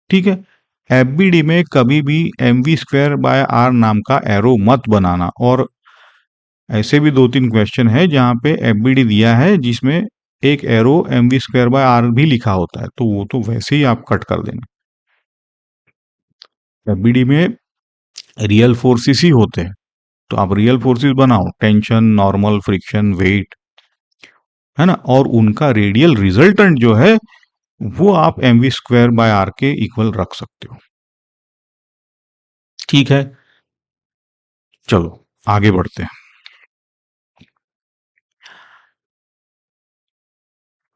ठीक है। एफबीडी में कभी भी m we square by r नाम का एरो मत बनाना। और ऐसे भी दो तीन क्वेश्चन है जहां पे एफबीडी दिया है जिसमें एक arrow m we square by r भी लिखा होता है, तो वो तो वैसे ही आप कट कर देना। एफबीडी में रियल फोर्सेस ही होते हैं, तो आप रियल फोर्सेस बनाओ, टेंशन, नॉर्मल, फ्रिक्शन, वेट, है ना। और उनका रेडियल रिजल्टेंट जो है वो आप m we square by r के इक्वल रख सकते हो, ठीक है। चलो आगे बढ़ते हैं।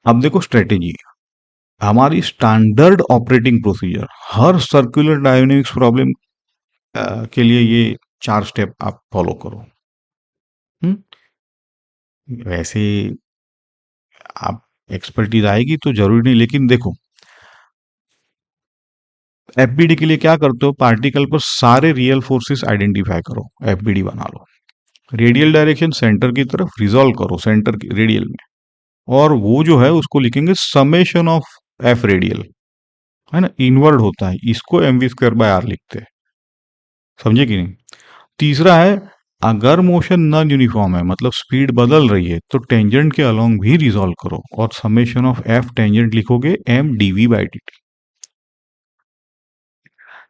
अब देखो स्ट्रेटेजी, हमारी स्टैंडर्ड ऑपरेटिंग प्रोसीजर हर सर्कुलर डायनेमिक्स प्रॉब्लम के लिए ये चार स्टेप आप फॉलो करो। हम्म, वैसे आप एक्सपर्टीज आएगी तो जरूरी नहीं, लेकिन देखो एफबीडी के लिए क्या करते हो, पार्टिकल पर सारे रियल फोर्सेस आइडेंटिफाई करो, एफबीडी बना लो। रेडियल डायरेक्शन सेंटर की तरफ रिजॉल्व करो, सेंटर की रेडियल में, और वो जो है उसको लिखेंगे समेशन ऑफ एफ रेडियल, है ना, इनवर्ड होता है, इसको m we square by r लिखते हैं, समझे कि नहीं। तीसरा है, अगर मोशन नॉन यूनिफॉर्म है, मतलब स्पीड बदल रही है, तो टेंजेंट के अलोंग भी रिजॉल्व करो और समेशन ऑफ एफ टेंजेंट लिखोगे m dv by D t.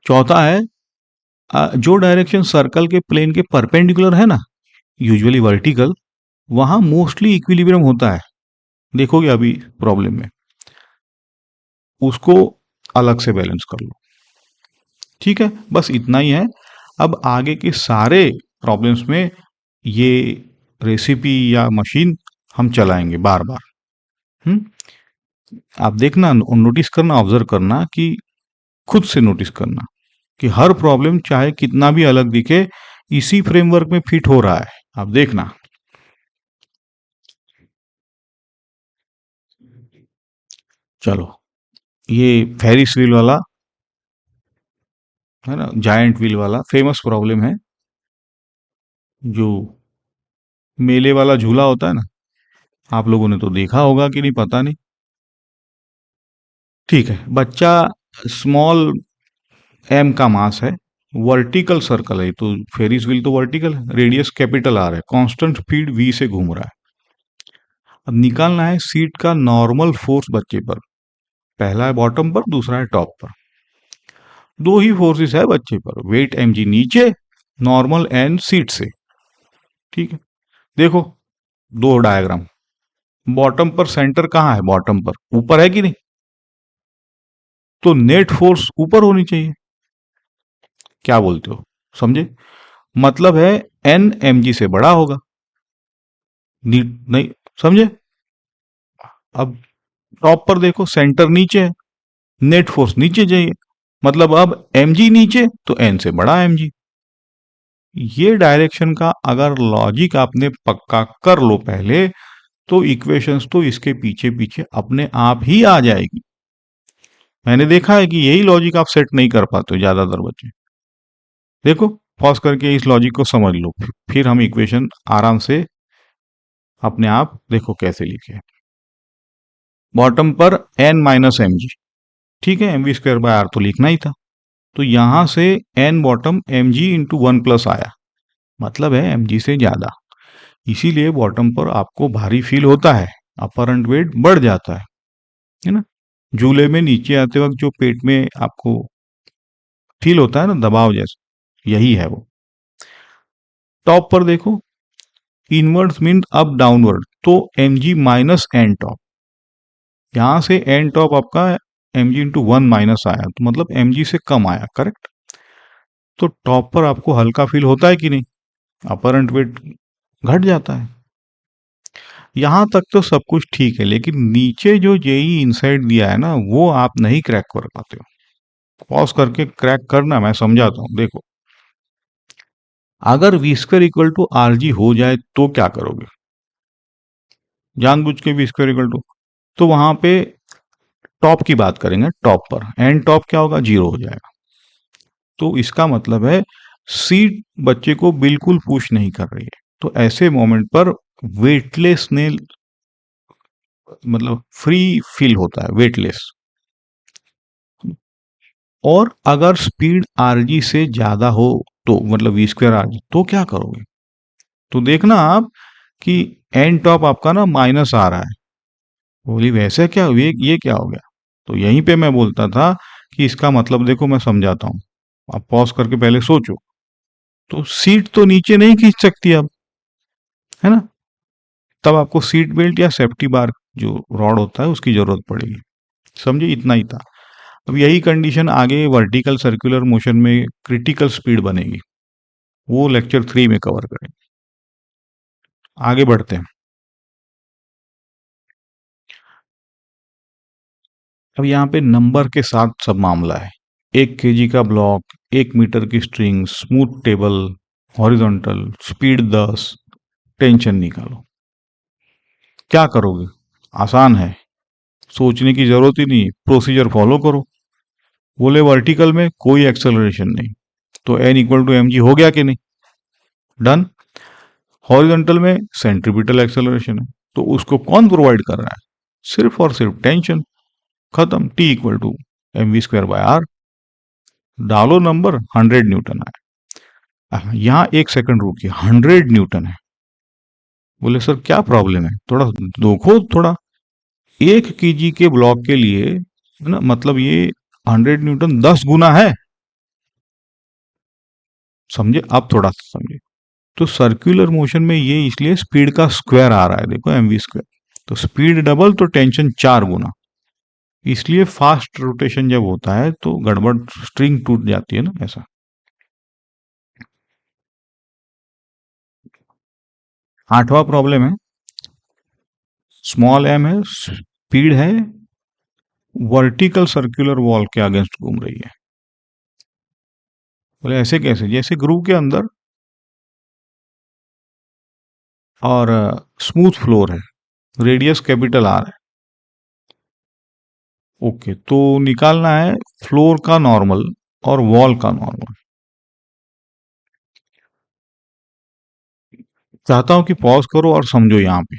चौथा है, जो डायरेक्शन सर्कल के प्लेन के परपेंडिकुलर है ना, यूजुअली वर्टिकल, वहां मोस्टली इक्विलिब्रियम होता है, देखोगे अभी प्रॉब्लम में, उसको अलग से बैलेंस कर लो, ठीक है। बस इतना ही है। अब आगे के सारे प्रॉब्लम्स में ये रेसिपी या मशीन हम चलाएंगे बार बार। हम्म, आप देखना, नोटिस करना, ऑब्जर्व करना, कि खुद से नोटिस करना कि हर प्रॉब्लम चाहे कितना भी अलग दिखे, इसी फ्रेमवर्क में फिट हो रहा है, आप देखना। चलो, ये फेरिस व्हील वाला, है ना, जायंट व्हील वाला फेमस प्रॉब्लम है, जो मेले वाला झूला होता है ना, आप लोगों ने तो देखा होगा कि नहीं पता नहीं। ठीक है, बच्चा स्मॉल एम का मास है, वर्टिकल सर्कल है, तो फेरिस व्हील तो वर्टिकल है, रेडियस कैपिटल आर है, कांस्टेंट स्पीड वी से घूम रहा है। अब निकालना है सीट का नॉर्मल फोर्स बच्चे पर। पहला है बॉटम पर, दूसरा है टॉप पर। दो ही फोर्सेस है बच्चे पर, वेट एम जी नीचे, नॉर्मल एन सीट से। ठीक है, देखो दो डायग्राम। बॉटम पर सेंटर कहाँ है? बॉटम पर ऊपर है कि नहीं? तो नेट फोर्स ऊपर होनी चाहिए। क्या बोलते हो? समझे? मतलब है एन एम जी से बड़ा होगा। नहीं समझे? अब टॉप पर देखो, सेंटर नीचे है, नेट फोर्स नीचे चाहिए, मतलब अब एम जी नीचे तो एन से बड़ा एम जी। ये डायरेक्शन का अगर लॉजिक आपने पक्का कर लो पहले, तो इक्वेशंस तो इसके पीछे पीछे अपने आप ही आ जाएगी। मैंने देखा है कि यही लॉजिक आप सेट नहीं कर पाते हो ज्यादातर बच्चे। देखो, पॉज करके इस लॉजिक को समझ लो, फिर हम इक्वेशन आराम से अपने आप देखो कैसे लिखे। बॉटम पर एन माइनस एम जी, ठीक है, m we square by r तो लिखना ही था। तो यहां से n bottom m g into one plus आया, मतलब है एम जी से ज्यादा। इसीलिए बॉटम पर आपको भारी फील होता है, अपरेंट वेट बढ़ जाता है ना। झूले में नीचे आते वक्त जो पेट में आपको फील होता है ना, दबाव जैसे, यही है वो। टॉप पर देखो, इनवर्ड्स मीन अप डाउनवर्ड, तो m g minus n top. यहां से एन टॉप आपका m g into one minus आया, तो मतलब एम जी से कम आया, करेक्ट। तो टॉप पर आपको हल्का फील होता है कि नहीं? अपरेंट वेट घट जाता है। यहां तक तो सब कुछ ठीक है, लेकिन नीचे जो जेई इनसाइड दिया है ना, वो आप नहीं क्रैक कर पाते हो। पॉज करके क्रैक करना, मैं समझाता हूं। देखो, अगर v square equal to r g हो जाए तो क्या करोगे? जानबूझ के वी स्क्वायर इक्वल टू, तो वहां पे टॉप की बात करेंगे, टॉप पर एन टॉप क्या होगा? जीरो हो जाएगा। तो इसका मतलब है सीट बच्चे को बिल्कुल पुश नहीं कर रही है। तो ऐसे मोमेंट पर वेटलेस ने, मतलब फ्री फील होता है, वेटलेस। और अगर स्पीड आरजी से ज्यादा हो, तो मतलब वी स्क्वायर आरजी, तो क्या करोगे? तो देखना आप कि एन टॉप आपका ना माइनस आ रहा है। बोली वैसे क्या, ये क्या हो गया? तो यहीं पे मैं बोलता था कि इसका मतलब देखो, मैं समझाता हूँ, आप पॉज करके पहले सोचो। तो सीट तो नीचे नहीं खींच सकती अब, है ना। तब आपको सीट बेल्ट या सेफ्टी बार जो रॉड होता है उसकी जरूरत पड़ेगी। समझे? इतना ही था। अब यही कंडीशन आगे वर्टिकल सर्कुलर मोशन में क्रिटिकल स्पीड बनेगी, वो लेक्चर 3 में कवर करेंगे। आगे बढ़ते हैं। अब यहाँ पे नंबर के साथ सब मामला है। 1 केजी का ब्लॉक, 1 मीटर की string, smooth table, horizontal, speed 10, tension निकालो। क्या करोगे? आसान है, सोचने की जरूरत ही नहीं, प्रोसीजर फॉलो करो। बोले वर्टिकल में कोई एक्सेलरेशन नहीं, तो n equal to m g हो गया कि नहीं? डन। हॉरिजॉन्टल में सेंट्रीपिटल एक्सेलरेशन है, तो उसको कौन प्रोवाइड कर रहा है? सिर्फ और सिर्फ टेंशन। खत्म, t equal to M we square by r. डालो नंबर, 100 न्यूटन आए। यहाँ एक सेकंड रुकिए, 100 न्यूटन है। बोले सर क्या प्रॉब्लम है, थोड़ा देखो थोड़ा। 1 केजी के ब्लॉक के लिए, है ना, मतलब ये 100 न्यूटन 10 गुना है। समझे? अब थोड़ा सा समझे। तो सर्कुलर मोशन में ये इसलिए स्पीड का स्क्वायर आ रहा है, देखो एम वी स्क्वायर। तो स्पीड डबल तो टेंशन 4 गुना। इसलिए फास्ट रोटेशन जब होता है तो गड़बड़, स्ट्रिंग टूट जाती है ना, ऐसा। 8वां प्रॉब्लम है, स्मॉल एम है, स्पीड है, वर्टिकल सर्कुलर वॉल के अगेंस्ट घूम रही है। बोले ऐसे कैसे? जैसे ग्रुव के अंदर, और स्मूथ फ्लोर है, रेडियस कैपिटल आर है। ओके, तो निकालना है फ्लोर का नॉर्मल और वॉल का नॉर्मल। चाहता हूं कि पॉज करो और समझो यहाँ पे।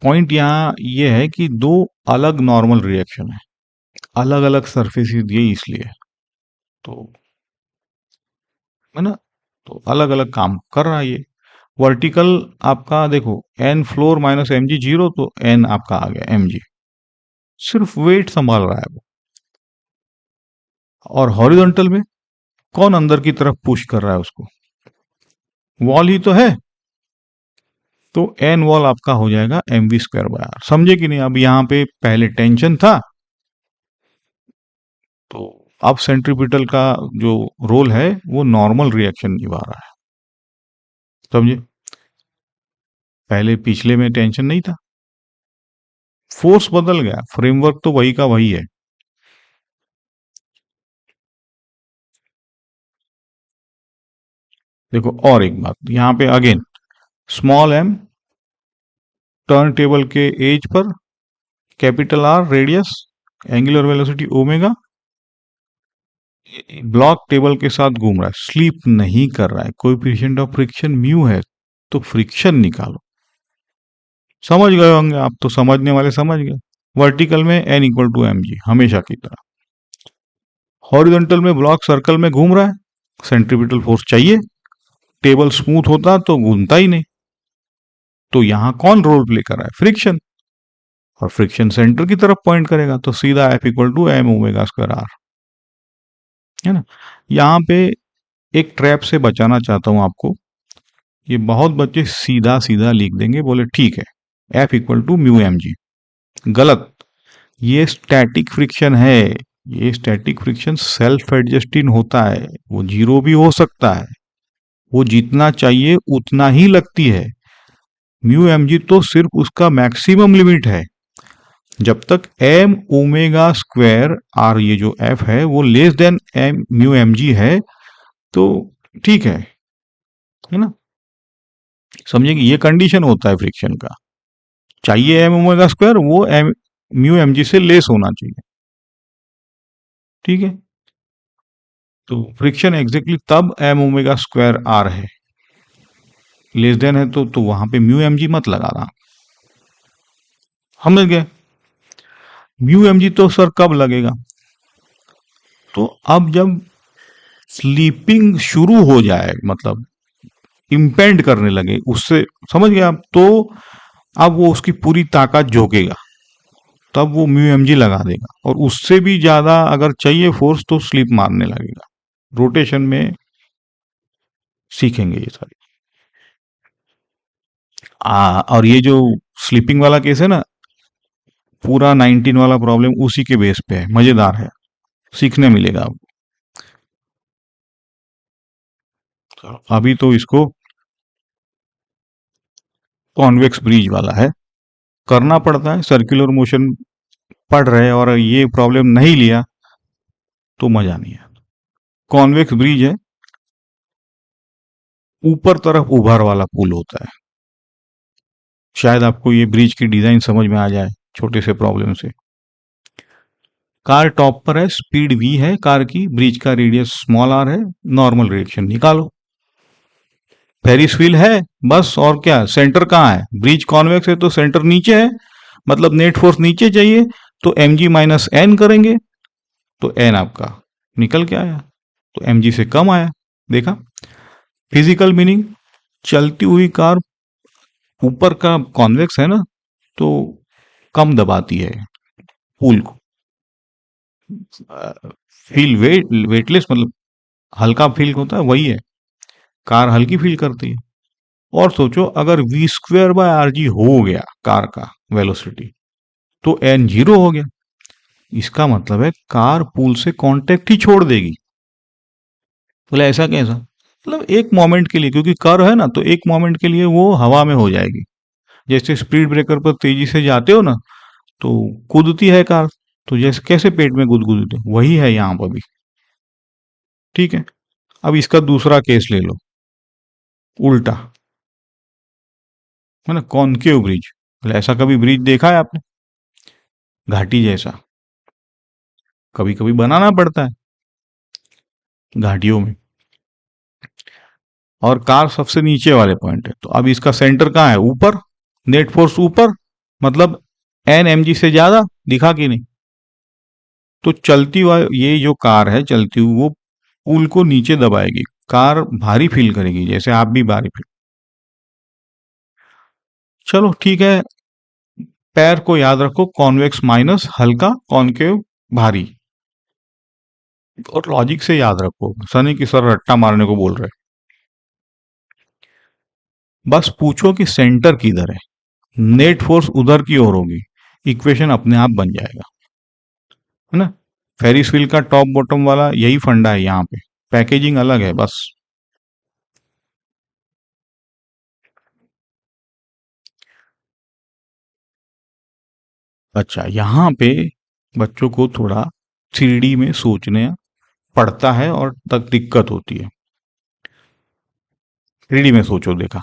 पॉइंट यहाँ ये है कि दो अलग नॉर्मल रिएक्शन है, अलग अलग सरफेसेस दिए इसलिए, तो है ना, तो अलग अलग काम कर रहा है ये। वर्टिकल आपका देखो n floor minus m g zero, तो एन आपका आ गया एम जी, सिर्फ वेट संभाल रहा है वो। और हॉरिजॉन्टल में कौन अंदर की तरफ पुश कर रहा है उसको, वॉल ही तो है, तो एन वॉल आपका हो जाएगा m we square by r. समझे कि नहीं? अब यहाँ पे पहले टेंशन था, तो अब सेंट्रीपिटल का जो रोल है वो नॉर्मल रिएक्शन निभा रहा है। समझे? पहले पिछले में टेंशन नहीं था, फोर्स बदल गया, फ्रेमवर्क तो वही का वही है। देखो और एक बात यहाँ पे again, small M turntable के एज पर, capital R radius, angular velocity omega, block table के साथ घूम रहा है, स्लीप नहीं कर रहा है, कोएफिशिएंट ऑफ फ्रिक्शन म्यू है, तो फ्रिक्शन निकालो। समझ गए होंगे आप, तो समझने वाले समझ गए। वर्टिकल में n equal to m g हमेशा की तरह, हॉरिजॉन्टल में ब्लॉक सर्कल में घूम रहा है, सेंट्रीपिटल फोर्स चाहिए, टेबल स्मूथ होता तो घूमता ही नहीं, तो यहां कौन रोल प्ले कर रहा है, फ्रिक्शन, और फ्रिक्शन सेंटर की तरफ पॉइंट करेगा, तो सीधा f equal to m omega square r, है ना। यहाँ पे एक ट्रैप से बचाना चाहता हूं आपको, ये बहुत बच्चे सीधा सीधा लिख देंगे, बोले ठीक है f equal to mu m g, गलत। ये स्टैटिक फ्रिक्शन है, ये स्टैटिक फ्रिक्शन सेल्फ एडजस्टिंग होता है, वो जीरो भी हो सकता है, वो जितना चाहिए उतना ही लगती है। म्यू एम जी तो सिर्फ उसका मैक्सिमम लिमिट है, जब तक एम ओमेगा स्क्वायर आर, ये जो एफ है वो less than m mu m जी है, तो ठीक है ना। समझे कि ये कंडीशन होता है फ्रिक्शन का, चाहिए एम ओमेगा स्क्वायर, वो एम म्यू एम जी से लेस होना चाहिए, ठीक है। तो फ्रिक्शन एग्जैक्टली तब एम ओमेगा स्क्वायर आर है, लेस देन है तो वहां पे म्यू एम जी मत लगाना। समझ गए? म्यू एम जी तो सर कब लगेगा, तो अब जब स्लीपिंग शुरू हो जाए, मतलब इम्पेंड करने लगे उससे, समझ गए आप, तो अब वो उसकी पूरी ताकत झोंकेगा, तब वो म्यू एम जी लगा देगा, और उससे भी ज्यादा अगर चाहिए फोर्स तो स्लिप मारने लगेगा। रोटेशन में सीखेंगे ये सारी। और ये जो स्लीपिंग वाला केस है ना, पूरा 19 वाला प्रॉब्लम उसी के बेस पे है, मजेदार है, सीखने मिलेगा आपको। अभी तो इसको कॉन्वेक्स ब्रिज वाला है, करना पड़ता है, सर्कुलर मोशन पढ़ रहे और ये प्रॉब्लम नहीं लिया तो मजा नहीं है। कॉन्वेक्स ब्रिज है, ऊपर तरफ उभार वाला पुल होता है, शायद आपको ये ब्रिज की डिजाइन समझ में आ जाए छोटे से प्रॉब्लम से। कार टॉप पर है, स्पीड वी है कार की, ब्रिज का रेडियस स्मॉल आर है, नॉर्मल रिएक्शन निकालो। फेरिस व्हील है बस, और क्या, सेंटर कहाँ है, ब्रिज कॉन्वेक्स है तो सेंटर नीचे है, मतलब नेट फोर्स नीचे चाहिए, तो एम जी माइनस एन करेंगे, तो एन आपका निकल के आया, तो एम जी से कम आया। देखा फिजिकल मीनिंग, चलती हुई कार ऊपर का कॉन्वेक्स है ना, तो कम दबाती है पुल को, फील वेटलेस, मतलब हल्का फील होता है, वही है, कार हल्की फील करती है। और सोचो अगर v square by r g हो गया कार का वेलोसिटी, तो एन जीरो हो गया, इसका मतलब है कार पुल से कांटेक्ट ही छोड़ देगी। बोले ऐसा कैसा, मतलब एक मोमेंट के लिए, क्योंकि कर्व है ना, तो एक मोमेंट के लिए वो हवा में हो जाएगी। जैसे स्पीड ब्रेकर पर तेजी से जाते हो ना, तो कूदती है कार, तो जैसे कैसे पेट में गुदगुदी, वही है यहाँ पर भी, ठीक है। अब इसका दूसरा केस ले लो, उल्टा, है ना, कॉनकेव ब्रिज। ऐसा कभी ब्रिज देखा है आपने, घाटी जैसा, कभी कभी बनाना पड़ता है घाटियों में, और कार सबसे नीचे वाले पॉइंट है, तो अब इसका सेंटर कहाँ है, ऊपर, नेट फोर्स ऊपर, मतलब एन एम जी से ज्यादा दिखा कि नहीं? तो चलती हुई ये जो कार है चलती हुई, वो पुल को नीचे दबाएगी, कार भारी फील करेगी, जैसे आप भी भारी फील। चलो ठीक है, पैर को याद रखो, कॉन्वेक्स माइनस हल्का, कॉनकेव भारी। और लॉजिक से याद रखो, सनी की सर रट्टा मारने को बोल रहे। बस पूछो कि सेंटर किधर है, नेट फोर्स उधर की ओर होगी, इक्वेशन अपने आप बन जाएगा, है ना? फेरिस व्हील का टॉप बॉटम वाला यही फंडा है यहाँ पे, पैकेजिंग अलग है बस। अच्छा, यहाँ पे बच्चों को थोड़ा थ्री डी में सोचने पड़ता है और तक दिक्कत होती है। थ्री डी में सोचो, देखा,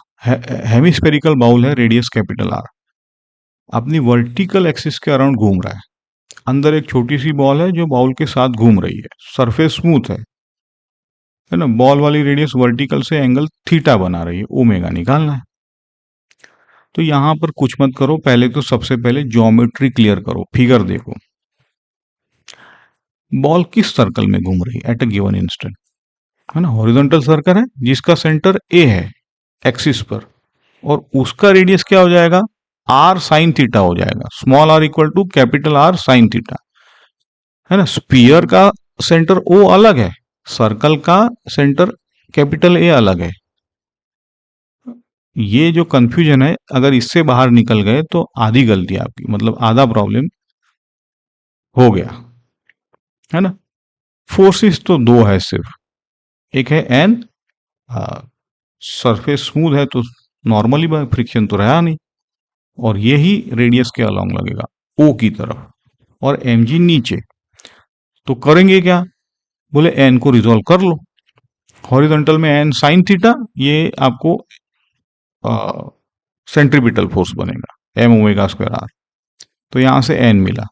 हेमिस्फेरिकल बाउल है, रेडियस कैपिटल आर, अपनी वर्टिकल एक्सिस के अराउंड घूम रहा है, अंदर एक छोटी सी बॉल है जो बाउल के साथ घूम रही है, सरफेस स्मूथ है ना? बॉल वाली रेडियस वर्टिकल से एंगल थीटा बना रही है, ओमेगा निकालना है। तो यहां पर कुछ मत करो, पहले तो सबसे पहले ज्योमेट्री क्लियर करो, फिगर देखो, बॉल किस सर्कल में घूम रही है एट अ गिवन इंस्टेंट, है ना? हॉरिजॉन्टल सर्कल है जिसका सेंटर ए है एक्सिस पर, और उसका रेडियस क्या हो जाएगा? आर साइन थीटा हो जाएगा, small r equal to capital r sine theta, है ना? स्पीयर का सेंटर ओ अलग है, सर्कल का सेंटर कैपिटल ए अलग है। ये जो कंफ्यूजन है, अगर इससे बाहर निकल गए तो आधी गलती आपकी, मतलब आधा प्रॉब्लम हो गया, है ना? फोर्सेस तो दो है सिर्फ, एक है एन, सरफेस स्मूथ है तो नॉर्मली फ्रिक्शन तो रहा नहीं, और यही रेडियस के अलोंग लगेगा ओ की तरफ, और एम जी नीचे। तो करेंगे क्या? बोले एन को रिजोल्व कर लो, हॉरिजॉन्टल में एन साइन थीटा, ये आपको सेंट्रीपिटल फोर्स बनेगा एम ओमेगा स्क्वायर आर, तो यहां से एन मिला,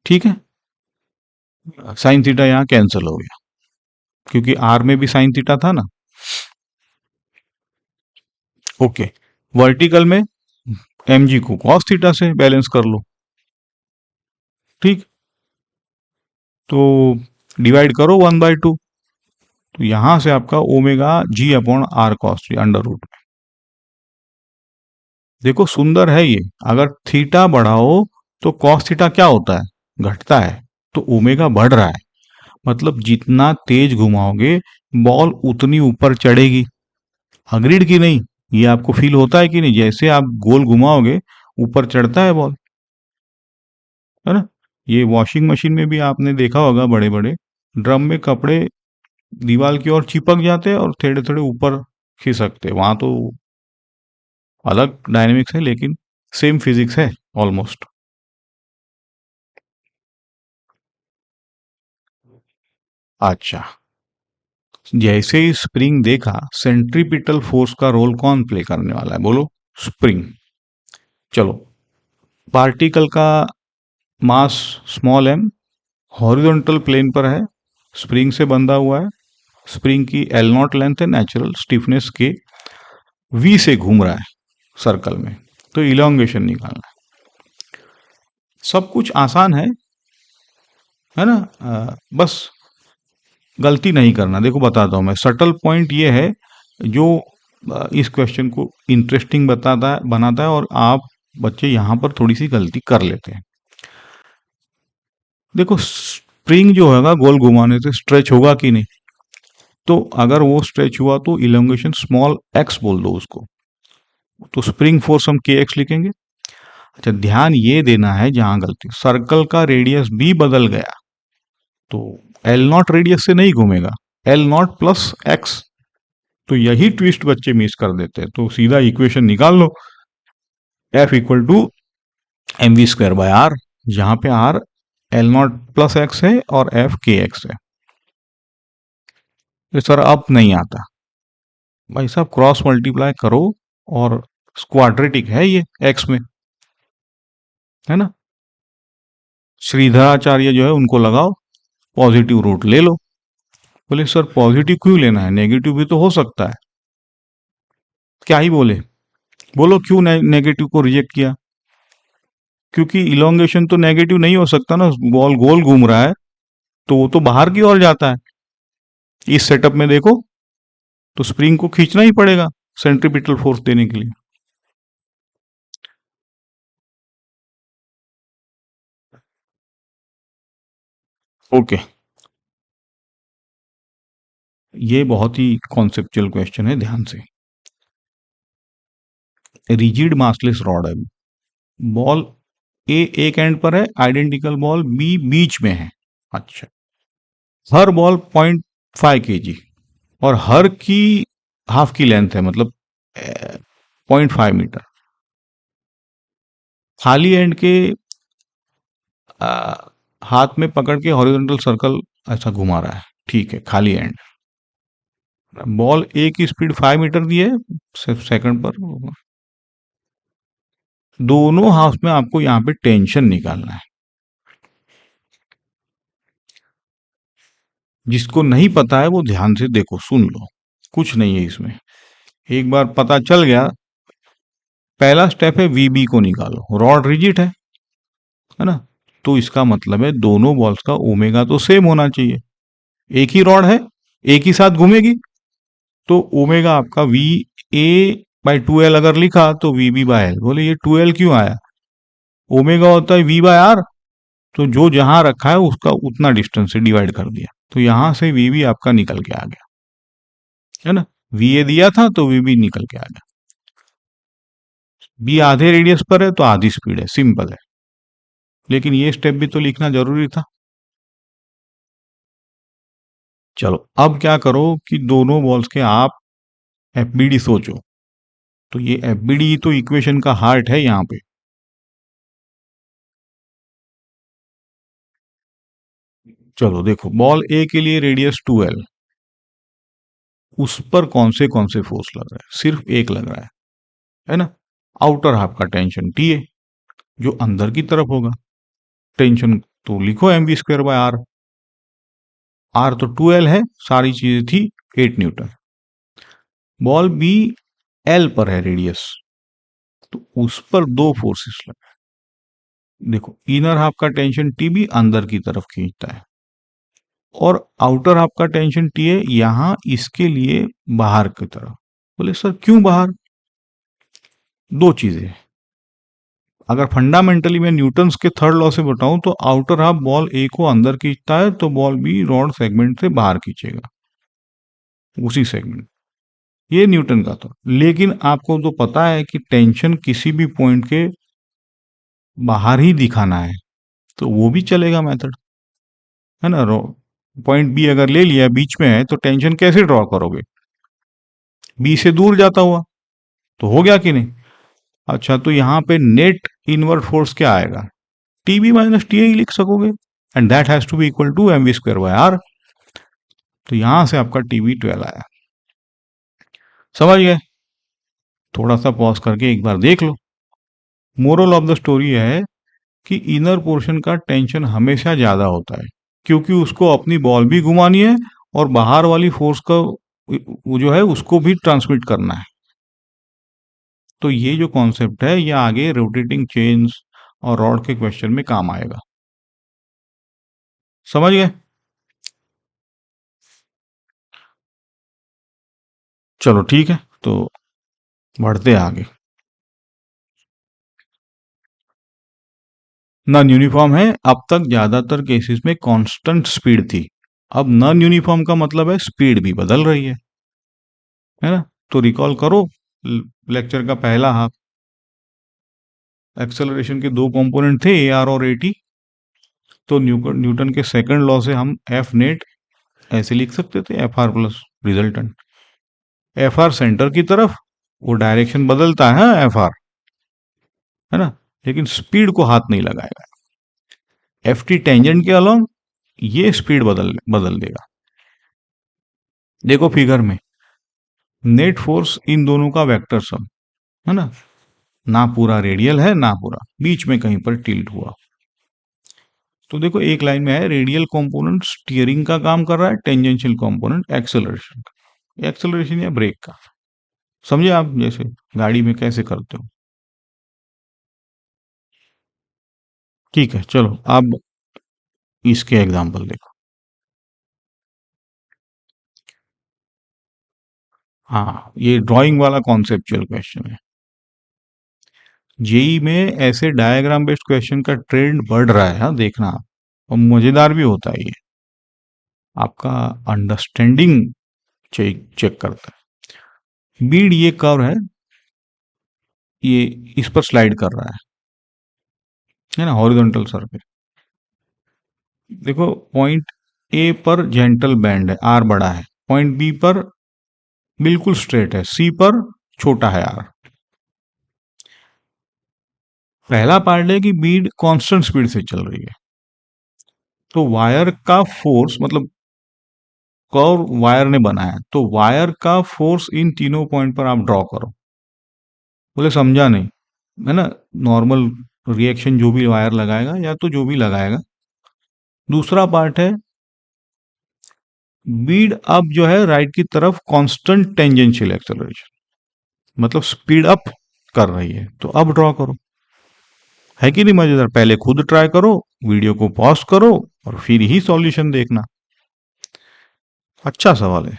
ठीक है? साइन थीटा यहाँ कैंसिल हो गया, क्योंकि आर में भी साइन थीटा था ना। ओके, वर्टिकल में एम जी को कॉस थीटा से बैलेंस कर लो, ठीक? तो डिवाइड करो 1/2, तो यहां से आपका omega g upon r cos under root. देखो सुंदर है ये, अगर थीटा बढ़ाओ तो कॉस थीटा क्या होता है? घटता है, तो ओमेगा बढ़ रहा है, मतलब जितना तेज घुमाओगे बॉल उतनी ऊपर चढ़ेगी। अग्रीड की नहीं? ये आपको फील होता है कि नहीं, जैसे आप गोल घुमाओगे ऊपर चढ़ता है बॉल, है ना? ये वॉशिंग मशीन में भी आपने देखा होगा, बड़े बड़े ड्रम में कपड़े दीवार की ओर चिपक जाते हैं और थोड़े थोड़े ऊपर खिसकते, वहां तो अलग डायनेमिक्स है, लेकिन सेम फिजिक्स है ऑलमोस्ट। अच्छा, जैसे ही स्प्रिंग देखा, सेंट्रीपिटल फोर्स का रोल कौन प्ले करने वाला है? बोलो, स्प्रिंग। चलो, पार्टिकल का mass small m, horizontal plane पर है, स्प्रिंग से बंधा हुआ है, स्प्रिंग की एल नॉट लेंथ है, नेचुरल स्टिफनेस के, वी से घूम रहा है सर्कल में, तो इलोंगेशन निकालना है। सब कुछ आसान है ना? बस गलती नहीं करना। देखो बताता हूं मैं, सटल पॉइंट ये है जो इस क्वेश्चन को इंटरेस्टिंग बताता है, बनाता है, और आप बच्चे यहां पर थोड़ी सी गलती कर लेते हैं। देखो, स्प्रिंग जो होगा गोल घुमाने से स्ट्रेच होगा कि नहीं? तो अगर वो स्ट्रेच हुआ तो इलोंगेशन स्मॉल एक्स बोल दो उसको, तो स्प्रिंग फोर्स हम के एक्स लिखेंगे। अच्छा, ध्यान ये देना है, जहां गलती, सर्कल का रेडियस भी बदल गया तो एल नॉट रेडियस से नहीं घूमेगा, एल नॉट प्लस एक्स। तो यही ट्विस्ट बच्चे मिस कर देते हैं, तो सीधा इक्वेशन निकाल लो, F equal to M we square by R, जहां पे R L naught plus X है और एफ के एक्स है। तो सर अब नहीं आता, भाई साहब क्रॉस मल्टीप्लाई करो, और स्क्वाड्रेटिक है ये एक्स में, है ना? श्रीधराचार्य जो है उनको लगाओ, पॉजिटिव रूट ले लो। बोले सर पॉजिटिव क्यों लेना है, नेगेटिव भी तो हो सकता है। क्या ही बोले, बोलो क्यों नेगेटिव को रिजेक्ट किया? क्योंकि इलोंगेशन तो नेगेटिव नहीं हो सकता ना, बॉल गोल घूम रहा है तो वो तो बाहर की ओर जाता है। इस सेटअप में देखो, तो स्प्रिंग को खींचना ही पड़ेगा सेंट्रीपिटल फोर्स देने के लिए। ओके, ये बहुत ही कॉन्सेप्चुअल क्वेश्चन है, ध्यान से। रिजिड मासलेस रॉड है, बॉल ए एक एंड पर है, आइडेंटिकल बॉल बी बीच में है। अच्छा, हर बॉल 0.5 kg और हर की हाफ की लेंथ है, मतलब 0.5 मीटर। खाली एंड के आ, हाथ में पकड़ के हॉरिजॉन्टल सर्कल ऐसा घुमा रहा है, ठीक है, खाली एंड। बॉल ए की स्पीड 5 मीटर दी है सेकंड पर। दोनों हाफ में आपको यहाँ पे टेंशन निकालना है। जिसको नहीं पता है वो ध्यान से देखो, सुन लो, कुछ नहीं है इसमें। एक बार पता चल गया, पहला स्टेप है वीबी को निकालो, रॉड रिजिड है ना? तो इसका मतलब है दोनों बॉल्स का ओमेगा तो सेम होना चाहिए। एक ही रॉड है, एक ही साथ घूमेगी, तो ओमेगा आपका वी ए बाई 2L अगर लिखा तो वी बी बाय एल। बोले ये 2L क्यों आया? ओमेगा होता है वी बाय आर, तो जो जहां रखा है उसका उतना डिस्टेंस से डिवाइड कर दिया, तो यहां से वी बी आपका निकल के आ गया, है ना? वी ए दिया था तो वी बी निकल के आ गया। बी आधे रेडियस पर है तो आधी स्पीड है, सिंपल है। लेकिन ये स्टेप भी तो लिखना जरूरी था। चलो अब क्या करो कि दोनों बॉल्स के आप एफबीडी सोचो। तो ये एफबीडी तो इक्वेशन का हार्ट है यहाँ पे। चलो देखो, बॉल ए के लिए रेडियस 2L, उस पर कौन से फोर्स लग रहा है? सिर्फ एक लग रहा है ना? आउटर हाफ का टेंशन टी है, जो अंदर की तरफ होगा। टेंशन तो लिखो mv² बाय आर। आर तो 2L है, सारी चीजें थी 8 न्यूटन। बॉल बी एल पर है रेडियस, तो उस पर दो फोर्सेस लगे। देखो, इनर हाफ का टेंशन टी भी अंदर की तरफ खींचता है, और आउटर हाफ का टेंशन टी है यहां इसके लिए बाहर की तरफ। बोले सर क्यों बाहर? दो चीजें। अगर फंडामेंटली मैं न्यूटन्स के थर्ड लॉ से बताऊं तो आउटर हाफ बॉल ए को अंदर खींचता है, तो बॉल बी रॉड सेगमेंट से बाहर खींचेगा, उसी सेगमेंट। ये न्यूटन का था। लेकिन आपको तो पता है कि टेंशन किसी भी पॉइंट के बाहर ही दिखाना है, तो वो भी चलेगा मेथड, है ना? पॉइंट बी अगर ले लिया बीच में है, तो टेंशन कैसे ड्रॉ करोगे? बी से दूर जाता हुआ, तो हो गया कि नहीं? अच्छा, तो यहाँ पे नेट इनवर्ट फोर्स क्या आएगा? टीबी माइनस टी ही लिख सकोगे, and that has to be equal to mv²/r। तो यहां से आपका टीबी 12 आया। समझ गए? थोड़ा सा पॉज करके एक बार देख लो। मोरल ऑफ द स्टोरी है कि इनर पोर्शन का टेंशन हमेशा ज्यादा होता है, क्योंकि उसको अपनी बॉल भी घुमानी है और बाहर वाली फोर्स का वो जो है उसको भी ट्रांसमिट करना है। तो ये जो कॉन्सेप्ट है ये आगे रोटेटिंग चेन्स और रॉड के क्वेश्चन में काम आएगा। समझ गए? चलो ठीक है, तो बढ़ते हैं आगे। नॉन यूनिफॉर्म है, अब तक ज्यादातर केसेस में कांस्टेंट स्पीड थी। अब नॉन यूनिफॉर्म का मतलब है स्पीड भी बदल रही है ना? तो रिकॉल करो लेक्चर का पहला हाफ। एक्सेलरेशन के दो कंपोनेंट थे, ए आर और ए टी। तो न्यूटन के सेकंड लॉ से हम एफ नेट ऐसे लिख सकते थे, F R plus resultant. F R centre की तरफ, वो डायरेक्शन बदलता है एफ आर, है ना? लेकिन स्पीड को हाथ नहीं लगाएगा। एफ टी टेंजेंट के अलोंग ये स्पीड बदल बदल देगा। देखो फिगर में, नेट फोर्स इन दोनों का वेक्टर सम, है ना पूरा रेडियल है ना पूरा, बीच में कहीं पर टिल्ट हुआ। तो देखो एक लाइन में है, रेडियल कंपोनेंट स्टीयरिंग का काम कर रहा है, टेंजेंशियल कंपोनेंट एक्सेलरेशन का, एक्सेलरेशन या ब्रेक का। समझे आप, जैसे गाड़ी में कैसे करते हो। ठीक है, चलो अब इसके एग्जाम्पल देखो। हाँ, ये ड्राइंग वाला कॉन्सेप्चुअल क्वेश्चन है। जेई में ऐसे डायग्राम बेस्ड क्वेश्चन का ट्रेंड बढ़ रहा है, हाँ देखना आप, और मजेदार भी होता है ये, आपका अंडरस्टैंडिंग चेक चेक करता है। बीड ये कर्व है, ये इस पर स्लाइड कर रहा है ना, हॉरिजॉन्टल सरफेस। देखो पॉइंट ए पर जेंटल बैंड है, आर बड़ा है, पॉइंट बी पर बिल्कुल स्ट्रेट है, सी पर छोटा है आर। पहला पार्ट है कि बीड कांस्टेंट स्पीड से चल रही है, तो वायर का फोर्स, मतलब कर्व वायर ने बनाया है, तो वायर का फोर्स इन तीनों पॉइंट पर आप ड्रॉ करो। बोले समझा नहीं, है ना, नॉर्मल रिएक्शन जो भी वायर लगाएगा या तो जो भी लगाएगा। दूसरा पार्ट है बीड अब जो है राइट की तरफ कांस्टेंट टेंजेंशियल एक्सेलरेशन, मतलब स्पीड अप कर रही है, तो अब ड्रॉ करो। है कि नहीं मजेदार, पहले खुद ट्राई करो, वीडियो को पॉज करो और फिर ही सॉल्यूशन देखना। अच्छा सवाल है।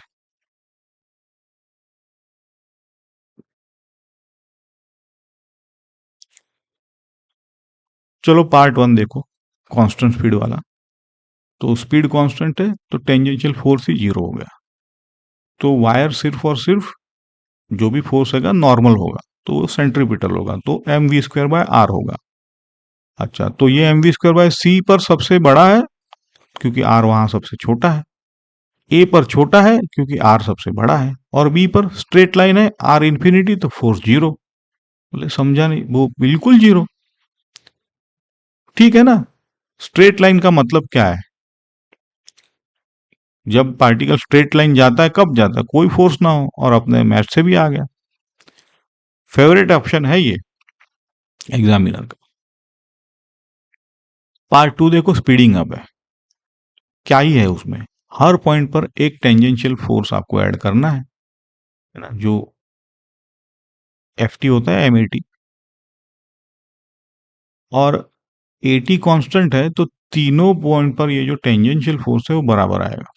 चलो पार्ट वन देखो, कांस्टेंट स्पीड वाला। तो स्पीड कांस्टेंट है तो टेंजेंशियल फोर्स ही जीरो हो गया, तो वायर सिर्फ और सिर्फ जो भी फोर्स हैगा नॉर्मल होगा, तो वो सेंट्रीपिटल होगा, तो m we square by r होगा। अच्छा, तो ये m we square by c पर सबसे बड़ा है क्योंकि आर वहां सबसे छोटा है, ए पर छोटा है क्योंकि आर सबसे बड़ा है, और बी पर स्ट्रेट लाइन है आर इंफिनिटी, तो फोर्स जीरो। बोले समझा नहीं, वो बिल्कुल जीरो। ठीक है ना, स्ट्रेट लाइन का मतलब क्या है, जब पार्टिकल स्ट्रेट लाइन जाता है, कब जाता है, कोई फोर्स ना हो और अपने मैथ से भी आ गया। फेवरेट ऑप्शन है ये एग्जामिनर का। पार्ट टू देखो, स्पीडिंग अप है। क्या ही है उसमें, हर पॉइंट पर एक टेंजेंशियल फोर्स आपको ऐड करना है ना, जो एफ टी होता है, एम ए टी, और ए टी कॉन्स्टेंट है, तो तीनों पॉइंट पर ये जो टेंजेंशियल फोर्स है वो बराबर आएगा।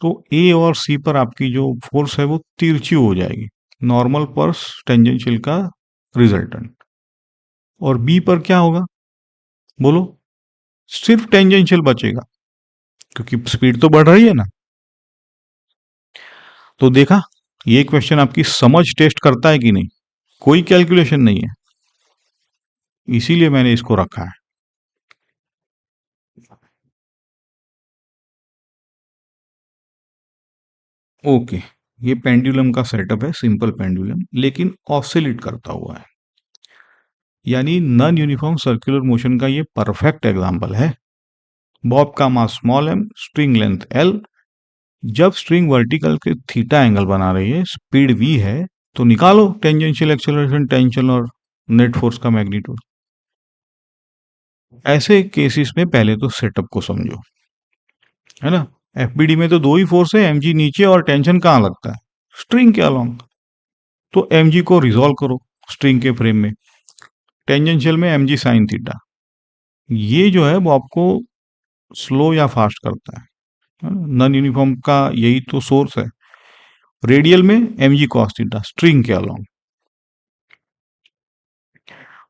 तो ए और सी पर आपकी जो फोर्स है वो तिरछी हो जाएगी, नॉर्मल पर टेंजेंशियल का रिजल्टेंट। और बी पर क्या होगा, बोलो, सिर्फ टेंजेंशियल बचेगा क्योंकि स्पीड तो बढ़ रही है ना। तो देखा, ये क्वेश्चन आपकी समझ टेस्ट करता है कि नहीं, कोई कैलकुलेशन नहीं है, इसीलिए मैंने इसको रखा है। ओके, ये पेंडुलम का सेटअप है, सिंपल पेंडुलम, लेकिन ऑसिलेट करता हुआ है, यानी नॉन यूनिफॉर्म सर्कुलर मोशन का ये परफेक्ट एग्जांपल है। बॉब का mass small m, string length l, जब स्ट्रिंग वर्टिकल के थीटा एंगल बना रही है, स्पीड वी है, तो निकालो टेंजेंशियल एक्सेलरेशन, टेंशन और नेट फोर्स का मैग्नीट्यूड। ऐसे केसेस में पहले तो सेटअप को समझो, है ना। एफबीडी में तो दो ही फोर्स है, एमजी नीचे और टेंशन कहाँ लगता है, स्ट्रिंग के अलोंग, तो एमजी को रिजॉल्व करो स्ट्रिंग के फ्रेम में, टेंजेंशियल में एमजी साइन थीटा, ये जो है वो आपको स्लो या फास्ट करता है। नॉन यूनिफॉर्म का यही तो सोर्स है। रेडियल में एमजी कॉस थीटा स्ट्रिंग के अलोंग,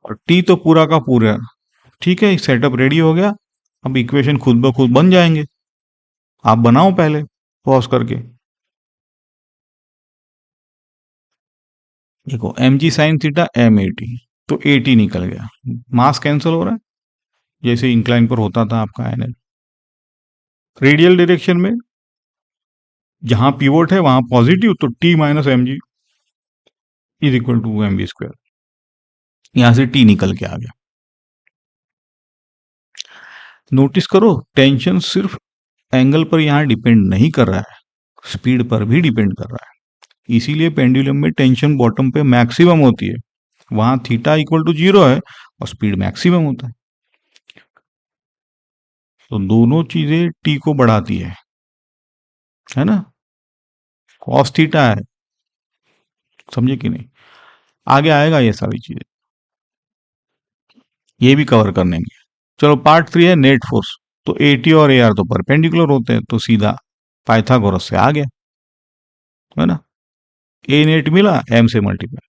और टी तो पूरा का पूरा। ठीक है, सेटअप रेडी हो गया, अब इक्वेशन खुद ब खुद बन जाएंगे, आप बनाओ पहले पॉज करके। देखो m g sine theta m a t, तो ए टी निकल गया, मास कैंसिल हो रहा है जैसे इंक्लाइन पर होता था आपका एन एल। रेडियल डायरेक्शन में जहां पिवोट है वहां पॉजिटिव, तो t minus m g is equal to m b square, यहां से टी निकल के आ गया। नोटिस करो, टेंशन सिर्फ एंगल पर यहां डिपेंड नहीं कर रहा है, स्पीड पर भी डिपेंड कर रहा है, इसीलिए पेंडुलम में टेंशन बॉटम पे मैक्सिमम होती है, वहां थीटा इक्वल टू जीरो है और स्पीड मैक्सिमम होता है, तो दोनों चीजें टी को बढ़ाती है ना। कॉस थीटा है, समझे कि नहीं? आगे आएगा ये सारी चीजें, ये भी कवर करने में। चलो पार्ट 3 है नेट फोर्स। तो एटी और ए आर तो परपेंडिकुलर होते हैं, तो सीधा पाइथागोरस से आ गया, है ना। ए नेट मिला, एम से मल्टीप्लाई।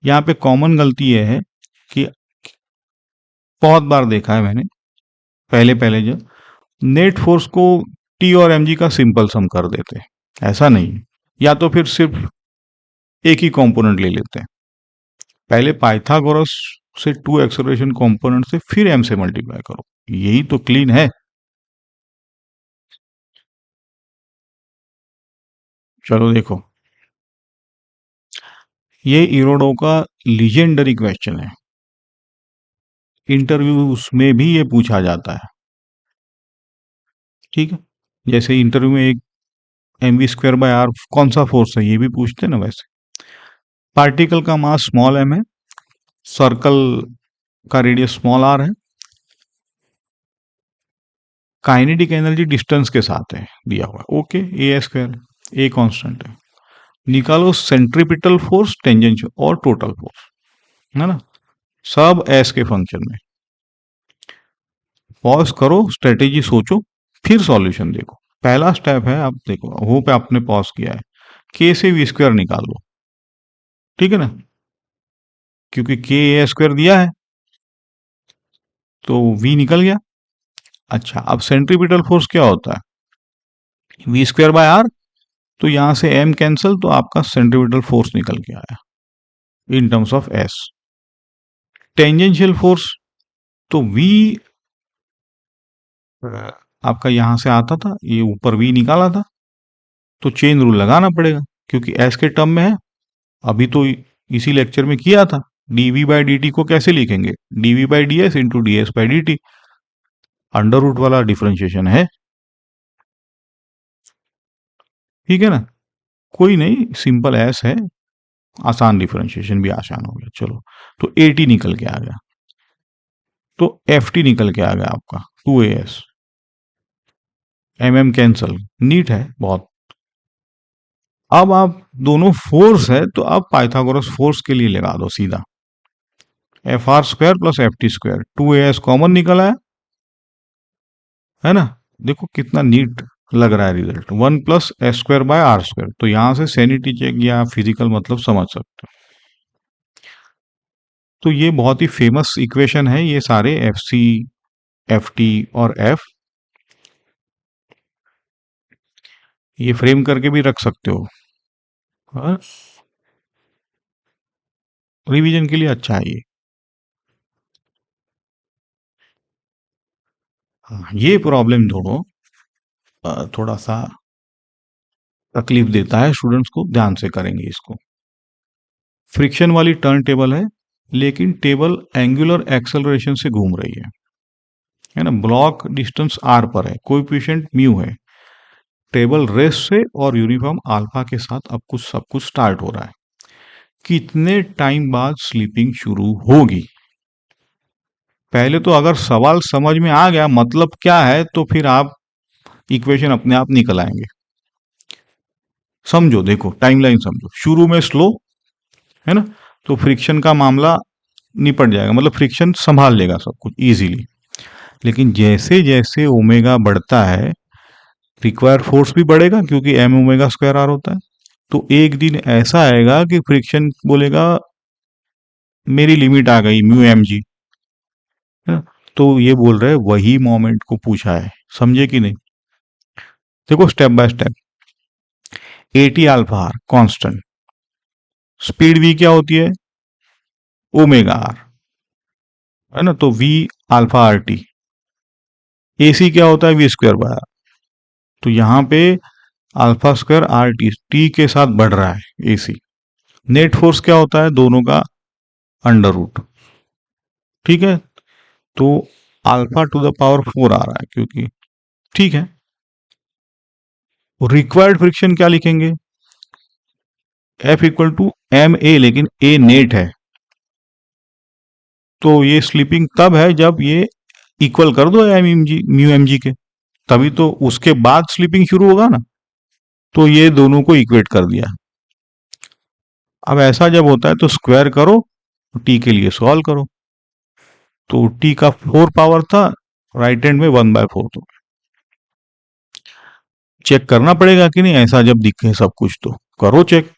यहाँ पे कॉमन गलती ये है कि बहुत बार देखा है मैंने, पहले पहले जब नेट फोर्स को टी और एम जी का सिंपल सम कर देते हैं। ऐसा नहीं, या तो फिर सिर्फ एक ही कंपोनेंट ले लेते हैं। पहले पाइथागोरस से टू एक्सेलरेशन कंपोनेंट से फिर एम से मल्टीप्लाई करो, यही तो क्लीन है। चलो देखो, ये इरोडो का लीजेंडरी क्वेश्चन है, इंटरव्यूज में भी ये पूछा जाता है। ठीक है, जैसे इंटरव्यू में एक m we square by r कौन सा फोर्स है, ये भी पूछते हैं ना। वैसे पार्टिकल का मास स्मॉल एम है, सर्कल का रेडियस स्मॉल आर है, काइनेटिक एनर्जी डिस्टेंस के साथ है दिया हुआ है, okay, A square, a constant है। निकालो सेंट्रीपिटल फोर्स, टेंजेंशियल और टोटल फोर्स, है ना, सब एस के फंक्शन में। पॉज करो, स्ट्रेटेजी सोचो, फिर सॉल्यूशन देखो। पहला स्टेप है, आप देखो वो पे आपने पॉज किया है, के से वी स्क्वायर निकाल लो, ठीक है ना, क्योंकि के ए स्क्वायर दिया है तो वी निकल गया। अच्छा, अब सेंट्रीपिटल फोर्स क्या होता है, वी स्क्वायर बाय आर, तो यहां से एम कैंसिल, तो आपका सेंट्रीपिटल फोर्स निकल के आया in terms of S. Tangential force, तो वी आपका यहां से आता था, ये ऊपर वी निकाला था, तो चेन रूल लगाना पड़ेगा क्योंकि एस के टर्म में है। अभी तो इसी लेक्चर में किया था, डीवी बाई डी टी को कैसे लिखेंगे, dv by d s into d s by D t, under root वाला डिफरेंशिएशन है, ठीक है ना। कोई नहीं, सिंपल एस है, आसान डिफरेंशिएशन भी आसान हो गया। चलो, तो ए टी निकल के आ गया, तो एफ टी निकल के आ गया आपका 2as, M M cancel, NEET है बहुत। अब आप दोनों फोर्स है, तो अब पाइथागोरस फोर्स के लिए लगा दो सीधा, f r square plus f t square, 2as common निकला है ना। देखो कितना नीट लग रहा है result, 1 plus s square by r square. तो यहां से सैनिटी चेक या फिजिकल मतलब समझ सकते हो। तो ये बहुत ही फेमस इक्वेशन है, ये सारे एफ सी, एफ टी और एफ, ये फ्रेम करके भी रख सकते हो, हाँ? रिवीजन के लिए अच्छा है ये। हाँ, ये प्रॉब्लम दोनों थोड़ा सा तकलीफ देता है स्टूडेंट्स को, ध्यान से करेंगे इसको। फ्रिक्शन वाली टर्न टेबल है, लेकिन टेबल एंगुलर एक्सेलरेशन से घूम रही है ना। ब्लॉक डिस्टेंस आर पर है, कोएफिशिएंट म्यू है, टेबल रेस्ट से और यूनिफॉर्म अल्फा के साथ अब कुछ सब कुछ स्टार्ट हो रहा है। कितने टाइम बाद स्लीपिंग शुरू होगी? पहले तो अगर सवाल समझ में आ गया मतलब क्या है, तो फिर आप इक्वेशन अपने आप निकल आएंगे। समझो, देखो टाइमलाइन समझो, शुरू में स्लो है ना, तो फ्रिक्शन का मामला निपट जाएगा, मतलब फ्रिक्शन संभाल लेगा सब कुछ इजीली। लेकिन जैसे जैसे ओमेगा बढ़ता है, रिक्वायर्ड फोर्स भी बढ़ेगा, क्योंकि एम ओमेगा स्क्वायर आर होता है। तो एक दिन ऐसा आएगा कि फ्रिक्शन बोलेगा मेरी लिमिट आ गई, म्यू एम जी, है ना। तो ये बोल रहे हैं वही मोमेंट को पूछा है, समझे कि नहीं। देखो step by step, a T alpha r constant, speed v क्या होती है, ओमेगा आर, है ना, तो v alpha r t. A c क्या होता है, वी स्क्वायर बाय आर, तो यहां पे alpha square R T, T के साथ बढ़ रहा है ए सी। नेट फोर्स क्या होता है, दोनों का अंडर रूट, ठीक है। तो अल्फा टू द पावर 4 आ रहा है, क्योंकि ठीक है। रिक्वायर्ड फ्रिक्शन क्या लिखेंगे, f equal to M a, लेकिन ए नेट है, तो ये स्लीपिंग तब है जब ये इक्वल कर दो m m g, mu m g के, तभी तो उसके बाद स्लीपिंग शुरू होगा ना। तो ये दोनों को इक्वेट कर दिया, अब ऐसा जब होता है तो स्क्वायर करो, टी के लिए सॉल्व करो। तो टी का 4 पावर था, राइट हैंड में 1/4 तो चेक करना पड़ेगा कि नहीं, ऐसा जब दिखे सब कुछ तो करो चेक।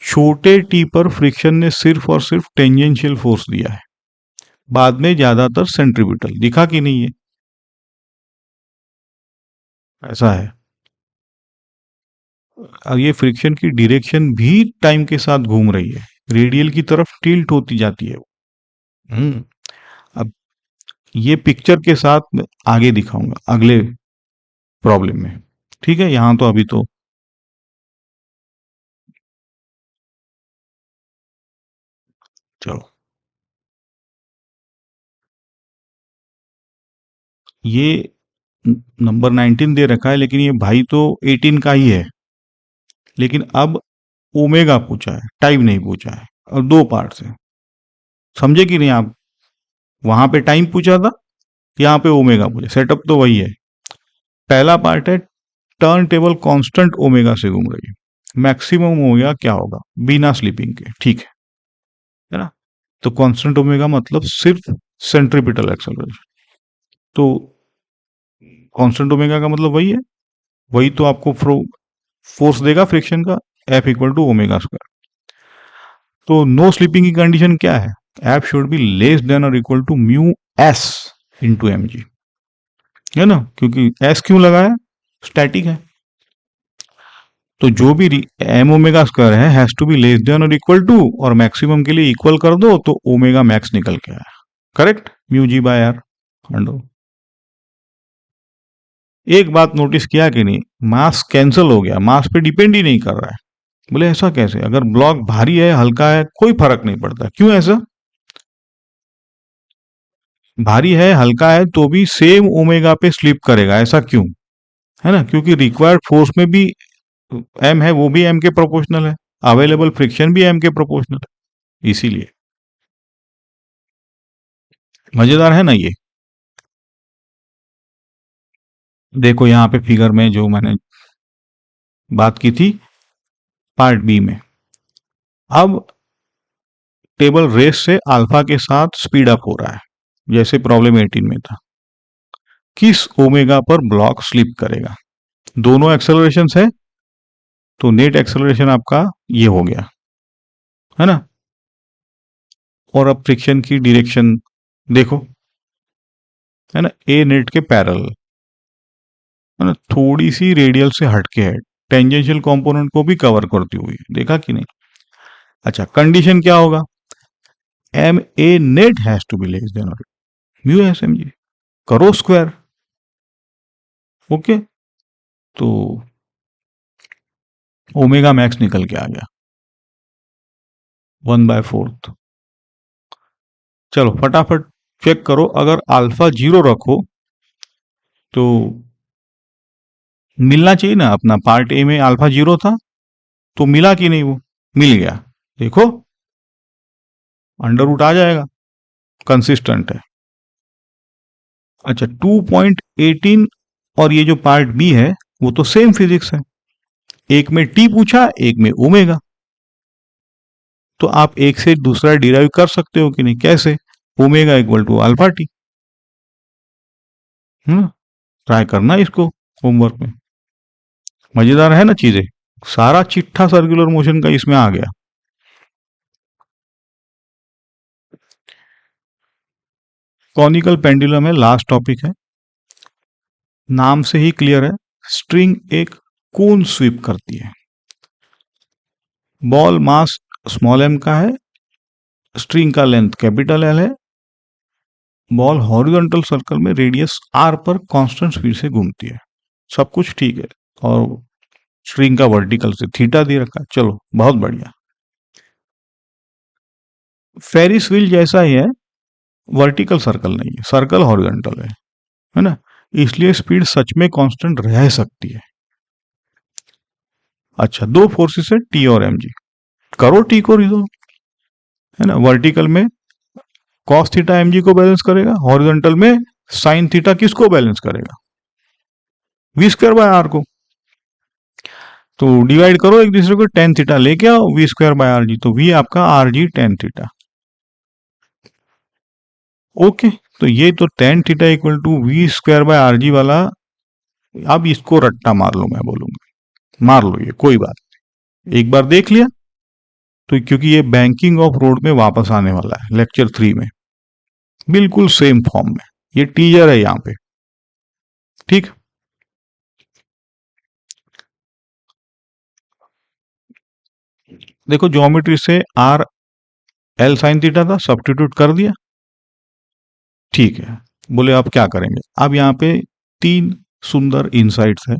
छोटे टी पर फ्रिक्शन ने सिर्फ और सिर्फ टेंजेंशियल फोर्स दिया है, बाद में ज्यादातर सेंट्रीब्यूटल दिखा कि नहीं, ये ऐसा है। अब ये फ्रिक्शन की डायरेक्शन भी टाइम के साथ घूम रही है, रेडियल की तरफ टिल्ट होती जाती है। हम्म अब ये पिक्चर के साथ मैं आगे दिखाऊंगा अगले प्रॉब्लम में, ठीक है। यहां तो अभी तो चलो, ये नंबर 19 दे रखा है, लेकिन ये भाई तो 18 का ही है, लेकिन अब ओमेगा पूछा है, टाइम नहीं पूछा है, और दो पार्ट है। समझे कि नहीं आप? वहां पे टाइम पूछा था, यहाँ पे ओमेगा पूछा, सेटअप तो वही है। पहला पार्ट है टर्न टेबल कांस्टेंट ओमेगा से घूम रही है, मैक्सिमम ओमेगा क्या होगा बिना स्लीपिंग के, ठीक है ना। तो कांस्टेंट ओमेगा मतलब सिर्फ सेंट्रीपिटल एक्सेलरेशन, तो कांस्टेंट ओमेगा का मतलब वही है, वही तो आपको फोर्स देगा फ्रिक्शन का, F equal to omega square. तो नो स्लीपिंग की कंडीशन क्या है, F should be less than और equal to mu S into M जी, है ना, क्योंकि एस क्यों लगा है, स्टैटिक है। तो जो भी एम ओमेगा स्क्वायर है has to be less than और इक्वल टू, और मैक्सिमम के लिए इक्वल कर दो तो ओमेगा मैक्स निकल के आया, correct, mu g by r under. एक बात नोटिस किया कि नहीं, मास कैंसिल हो गया, मास पे डिपेंड ही नहीं कर रहा है। बोले ऐसा कैसे, अगर ब्लॉक भारी है हल्का है कोई फर्क नहीं पड़ता, क्यों ऐसा? भारी है हल्का है तो भी सेम ओमेगा पे स्लिप करेगा, ऐसा क्यों? है ना, क्योंकि रिक्वायर्ड फोर्स में भी एम है, वो भी एम के प्रोपोर्शनल है, अवेलेबल फ्रिक्शन भी एम के प्रोपोर्शनल है, इसीलिए। मजेदार है ना ये। देखो यहाँ पे फिगर में जो मैंने बात की थी पार्ट बी में, अब टेबल रेस से अल्फा के साथ स्पीड अप हो रहा है, जैसे प्रॉब्लम 18 में था। किस ओमेगा पर ब्लॉक स्लिप करेगा? दोनों एक्सेलरेशन है, तो नेट एक्सेलरेशन आपका ये हो गया, है ना। और अब फ्रिक्शन की डायरेक्शन देखो, है ना, ए नेट के पैरेलल, है ना, थोड़ी सी रेडियल से हटके है, टेंजेंशियल कंपोनेंट को भी कवर करती हुई, देखा कि नहीं। अच्छा, कंडीशन क्या होगा, m a net has to be less than और म्यू एस एम जी, करो स्क्वायर, ओके। तो ओमेगा मैक्स निकल के आ गया 1/4। चलो फटाफट चेक करो, अगर अल्फा 0 रखो तो मिलना चाहिए ना, अपना पार्ट ए में अल्फा 0 था तो मिला कि नहीं, वो मिल गया, देखो अंडर रूट आ जाएगा, कंसिस्टेंट है। अच्छा, 2.18 और ये जो पार्ट बी है वो तो सेम फिजिक्स है, एक में टी पूछा एक में ओमेगा, तो आप एक से दूसरा डिराइव कर सकते हो कि नहीं, कैसे, omega equal to alpha t, try करना इसको होमवर्क में, मजेदार है ना चीजें, सारा चिट्ठा सर्कुलर मोशन का इसमें आ गया। कॉनिकल पेंडुलम है, लास्ट टॉपिक है, नाम से ही क्लियर है, स्ट्रिंग एक कोन स्वीप करती है, बॉल मास स्मॉल एम का है, स्ट्रिंग का लेंथ कैपिटल एल है, बॉल हॉरिजॉन्टल सर्कल में रेडियस आर पर कांस्टेंट स्पीड से घूमती है, सब कुछ ठीक है, और स्ट्रिंग का वर्टिकल से थीटा दे रखा है, चलो बहुत बढ़िया। फेरिस व्हील जैसा ही है, वर्टिकल सर्कल नहीं है, सर्कल हॉरिजॉन्टल है ना, इसलिए स्पीड सच में कांस्टेंट रह सकती है। अच्छा, दो फोर्सेस है टी और एम जी, करो टी को रिजोल्व, है ना, वर्टिकल में कॉस थीटा एम जी को बैलेंस करेगा, हॉरिजॉन्टल में साइन थीटा किसको बैलेंस करेगा, वी स्क्वायर बाय आर को। तो डिवाइड करो एक दूसरे को, टेन थीटा लेके आओ, v square by r g, तो वी आपका r g tan theta. Okay, तो ये तो tan theta equal to we square by r g वाला, अब इसको रट्टा मार लो, मैं बोलूंगा मार लो, ये कोई बात नहीं। एक बार देख लिया तो, क्योंकि ये बैंकिंग ऑफ रोड में वापस आने वाला है लेक्चर 3 में, बिल्कुल सेम फॉर्म में, ये टीजर है यहाँ पे। ठीक, देखो ज्योमेट्री से आर एल साइन थीटा था, सब्स्टिट्यूट कर दिया। ठीक है, बोले अब क्या करेंगे। अब यहाँ पे तीन सुंदर इनसाइट्स है।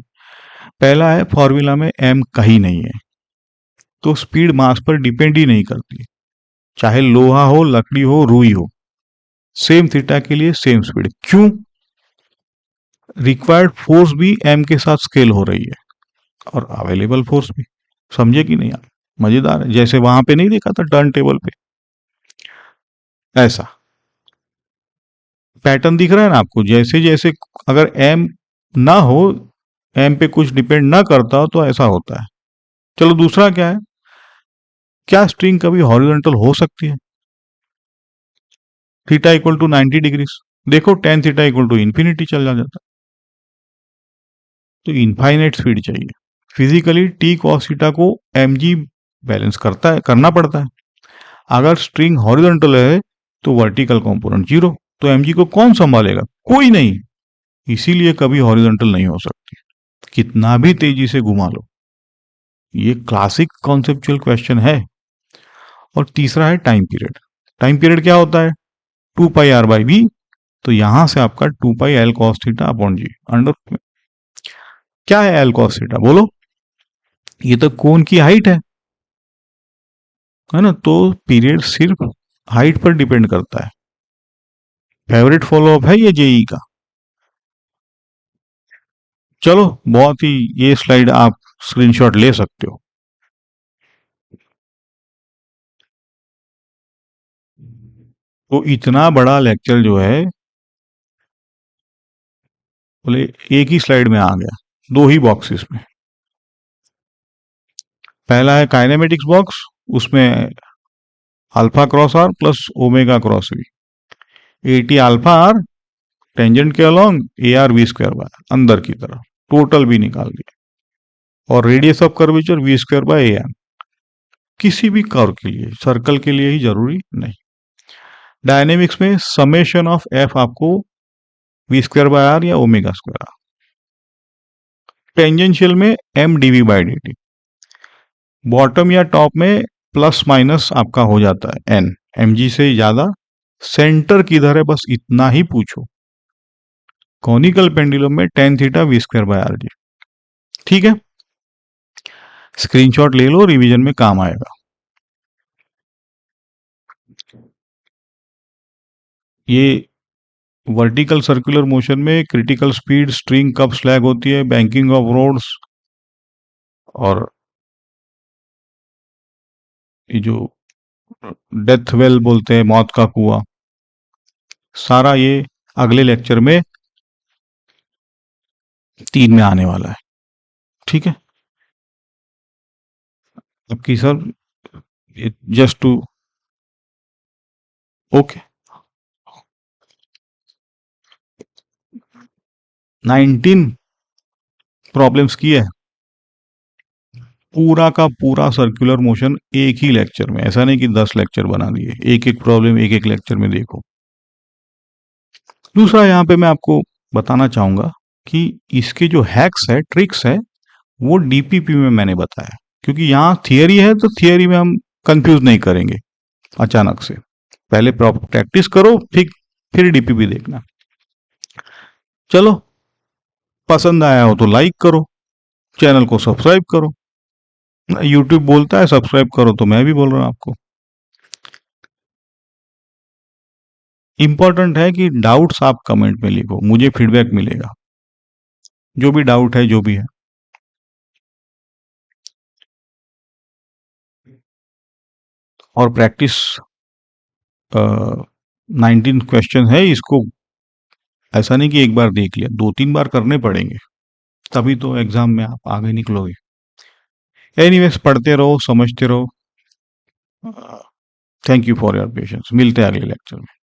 पहला है, फॉर्मूला में एम कहीं नहीं है, तो स्पीड मास पर डिपेंड ही नहीं करती, चाहे लोहा हो, लकड़ी हो, रुई हो, सेम थीटा के लिए सेम स्पीड। क्यों? रिक्वायर्ड फोर्स भी एम के साथ स्केल हो रही है, और अवेलेबल फोर्स भी। समझे कि नहीं आप? मजेदार है, जैसे वहां पे नहीं देखा था टर्न टेबल पे, ऐसा पैटर्न दिख रहा है ना आपको। जैसे जैसे अगर एम ना हो, एम पे कुछ डिपेंड ना करता हो, तो ऐसा होता है। चलो दूसरा क्या है, क्या स्ट्रिंग कभी हॉरिजॉन्टल हो सकती है? थीटा इक्वल टू 90 डिग्रीज, देखो tan theta equal to infinity चल जाता। तो इनफाइनाइट स्पीड चाहिए। फिजिकली टी कॉस थीटा को एम जी बैलेंस करता है, करना पड़ता है। अगर स्ट्रिंग हॉरिजॉन्टल है तो वर्टिकल कंपोनेंट जीरो, तो एम जी को कौन संभालेगा? कोई नहीं, इसीलिए कभी हॉरिजॉन्टल नहीं हो सकती, कितना भी तेजी से घुमा लो। ये क्लासिक कॉन्सेप्चुअल क्वेश्चन है। और तीसरा है टाइम पीरियड। टाइम पीरियड क्या होता है? Two pi r by b, तो यहां से आपका two pi l cos theta upon g under में। क्या है एल कॉस थीटा बोलो? ये तो कोन की हाइट है ना? तो पीरियड सिर्फ हाइट पर डिपेंड करता है। फेवरेट फॉलो अप है ये जेई का। चलो बहुत ही, ये स्लाइड आप स्क्रीनशॉट ले सकते हो। तो इतना बड़ा लेक्चर जो है, बोले एक ही स्लाइड में आ गया, दो ही बॉक्सेस में। पहला है काइनेमेटिक्स बॉक्स, उसमें alpha cross R plus omega cross V, A T alpha R tangent के along, A R V square by अंदर की तरफ, टोटल भी निकाल दिया। और radius of curvature V square by A N, किसी भी कर्व के लिए, सर्कल के लिए ही जरूरी नहीं। डायनेमिक्स में समेशन ऑफ एफ आपको वी स्क्वायर बाय आर या ओमेगा स्क्वायर आर। टेंजेंशियल में m dv by D t. Bottom या टॉप में प्लस माइनस आपका हो जाता है एन, एम जी से ज्यादा। सेंटर किधर है बस इतना ही पूछो। कॉनिकल पेंडुलम में tan theta v square by r g. ठीक है, स्क्रीनशॉट ले लो, रिवीजन में काम आएगा। ये वर्टिकल सर्कुलर मोशन में क्रिटिकल स्पीड, स्ट्रिंग कब स्लैग होती है, बैंकिंग ऑफ रोड्स, और ये जो डेथ वेल बोलते हैं, मौत का कुआं, सारा ये अगले लेक्चर में 3 में आने वाला है। ठीक है, आपकी sir just two, okay. 19 problems की है, पूरा का पूरा सर्कुलर मोशन एक ही लेक्चर में, ऐसा नहीं कि 10 लेक्चर बना दिए, एक एक प्रॉब्लम एक एक लेक्चर में देखो। दूसरा यहाँ पे मैं आपको बताना चाहूंगा कि इसके जो हैक्स है, ट्रिक्स है, वो डीपीपी में मैंने बताया, क्योंकि यहाँ थियरी है तो थियरी में हम कंफ्यूज नहीं करेंगे अचानक से। पहले प्रॉपर प्रैक्टिस करो, फिर डीपीपी देखना। चलो, पसंद आया हो तो लाइक करो, चैनल को सब्सक्राइब करो। यूट्यूब बोलता है सब्सक्राइब करो, तो मैं भी बोल रहा हूं आपको। इंपॉर्टेंट है कि डाउट्स आप कमेंट में लिखो, मुझे फीडबैक मिलेगा, जो भी डाउट है, जो भी है। और प्रैक्टिस 19 क्वेश्चन है, इसको ऐसा नहीं कि एक बार देख लिया, 2-3 बार करने पड़ेंगे, तभी तो एग्जाम में आप आगे निकलोगे। एनीवेज पढ़ते रहो, समझते रहो। Thank you for your patience. मिलते हैं अगले लेक्चर में।